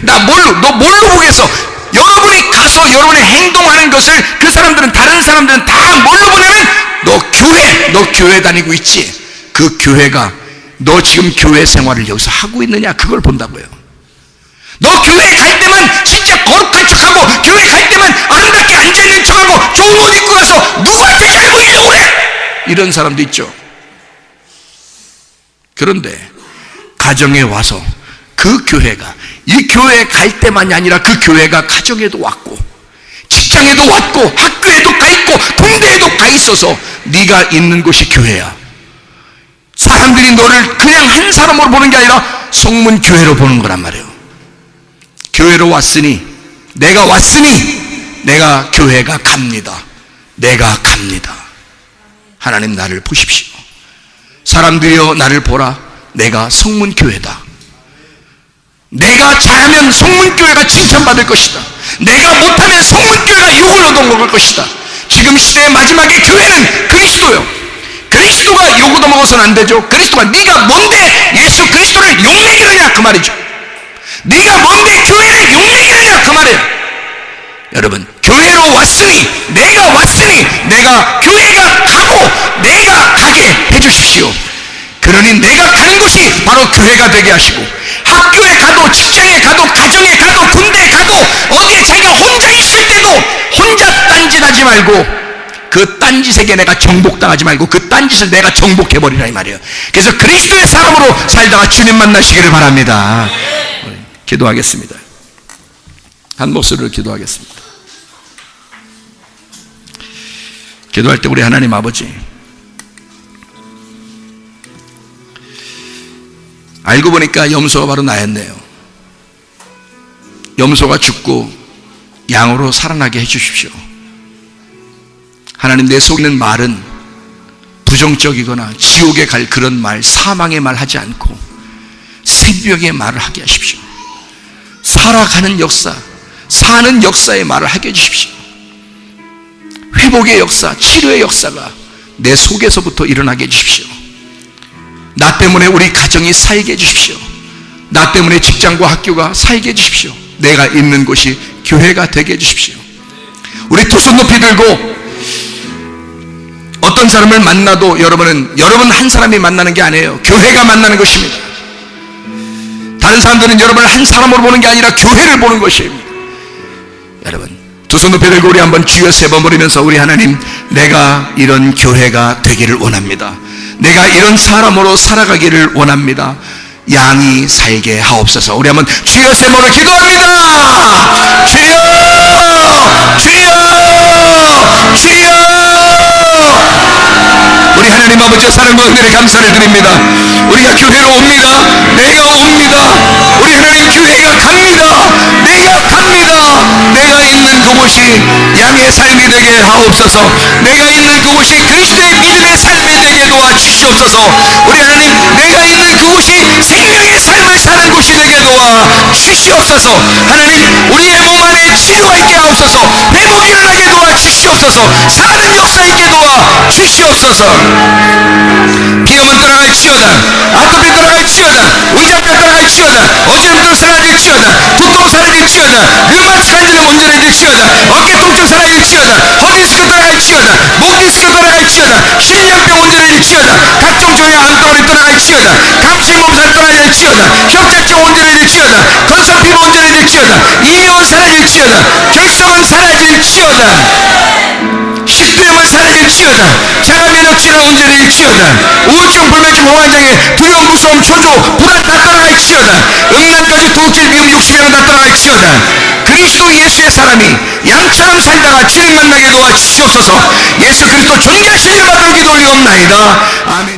너 뭘로 보겠어? 여러분이 가서 여러분의 행동하는 것을 그 사람들은, 다른 사람들은 다 뭘로 보냐면 너 교회 다니고 있지? 그 교회가 너 지금 교회 생활을 여기서 하고 있느냐, 그걸 본다고요. 너 교회 갈 때만 진짜 거룩한 척하고, 교회 갈 때만 아름답게 앉아있는 척하고, 좋은 옷 입고 가서 누구한테 잘 보이려고 그래? 이런 사람도 있죠. 그런데 가정에 와서 그 교회가, 이 교회에 갈 때만이 아니라 그 교회가 가정에도 왔고, 직장에도 왔고, 학교에도 가 있고, 군대에도 가 있어서 네가 있는 곳이 교회야. 사람들이 너를 그냥 한 사람으로 보는 게 아니라 성문 교회로 보는 거란 말이에요. 교회로 왔으니, 내가 교회가 갑니다. 내가 갑니다. 하나님 나를 보십시오. 사람들이여 나를 보라. 내가 성문 교회다. 내가 잘하면 성문교회가 칭찬받을 것이다. 내가 못하면 성문교회가 욕을 얻어먹을 것이다. 지금 시대의 마지막에 교회는 그리스도요. 그리스도가 욕 얻어먹어서는 안 되죠. 그리스도가 네가 뭔데 예수 그리스도를 욕먹이느냐 그 말이죠. 네가 뭔데 교회를 욕먹이느냐 그 말이에요. 여러분, 교회로 왔으니, 내가 교회가 가고 내가 가게 해주십시오. 그러니 내가 가는 곳이 바로 교회가 되게 하시고, 학교에 가도, 직장에 가도, 가정에 가도, 군대에 가도, 어디에 자기가 혼자 있을 때도 혼자 딴짓하지 말고, 그 딴짓에게 내가 정복당하지 말고 그 딴짓을 내가 정복해버리라 이 말이에요. 그래서 그리스도의 사람으로 살다가 주님 만나시기를 바랍니다. 기도하겠습니다. 한 목소리로 기도하겠습니다. 기도할 때 우리 하나님 아버지, 알고 보니까 염소가 바로 나였네요. 염소가 죽고 양으로 살아나게 해주십시오. 하나님, 내 속에 있는 말은 부정적이거나 지옥에 갈 그런 말, 사망의 말 하지 않고 생명의 말을 하게 하십시오. 살아가는 역사, 사는 역사의 말을 하게 해주십시오. 회복의 역사, 치료의 역사가 내 속에서부터 일어나게 해주십시오. 나 때문에 우리 가정이 살게 해주십시오. 나 때문에 직장과 학교가 살게 해주십시오. 내가 있는 곳이 교회가 되게 해주십시오. 우리 두 손 높이 들고 어떤 사람을 만나도 여러분 한 사람이 만나는 게 아니에요. 교회가 만나는 것입니다. 다른 사람들은 여러분을 한 사람으로 보는 게 아니라 교회를 보는 것입니다. 여러분, 두 손 높이 들고 우리 한번 주여 세 번 부르면서, 우리 하나님, 내가 이런 교회가 되기를 원합니다. 내가 이런 사람으로 살아가기를 원합니다. 양이 살게 하옵소서. 우리 한번 주여 세 번을 기도합니다. 주여, 주여, 주여. 우리 하나님 아버지의 사랑과 은혜를 감사를 드립니다. 우리가 교회로 옵니다. 내가 옵니다. 우리 하나님, 교회가 갑니다. 내가 갑니다. 내가 있는 그곳이 양의 삶이 되게 하옵소서. 내가 있는 그곳이 그리스도의 믿음의 삶이 되게 도와주시옵소서. 우리 하나님, 내가 있는 그곳이 생명의 삶을 사는 곳이 되게 도와주시옵소서. 하나님, 우리의 몸 안에 치료가 있게 하옵소서. 회복이 일어나게 도와주시옵소서. 사는 역사 있게 도와주시옵소서. 비염은 떠나갈지어다. 아토피 떠나갈지어다. 위장병 떠나갈지어다. 어지럼증 사라질지어다. 두통 사라질지어다. 류마티스 관절염 온전해질지어다. 어깨 통증 사라질지어다. 허디스크 떠나갈지어다. 목디스크 떠나갈지어다. 신장병 온전해질지어다. 각종 종양 암덩어리 떠나갈지어다. 감식 몸살 떠나갈지어다. 협착증 온전해질지어다. 건성 피부 온전해질지어다. 이명은 사라질지어다. 결석은 사라질지어다. 식도염은 사라질지어다. 자가면역질환 온전해질지어다. 우울증, 불면증, 공황장애, 두려움, 무서움, 초조, 불안 다 떠나갈지어다. 음란까지 도둑질, 미움, 욕심이면 다 떠나갈지어다. 그리스도 예수의 사람이 양처럼 살다가 주님 만나게 도와주시옵소서. 예수 그리스도 존귀하신 이름 받들어 기도 올리옵나이다. 아멘.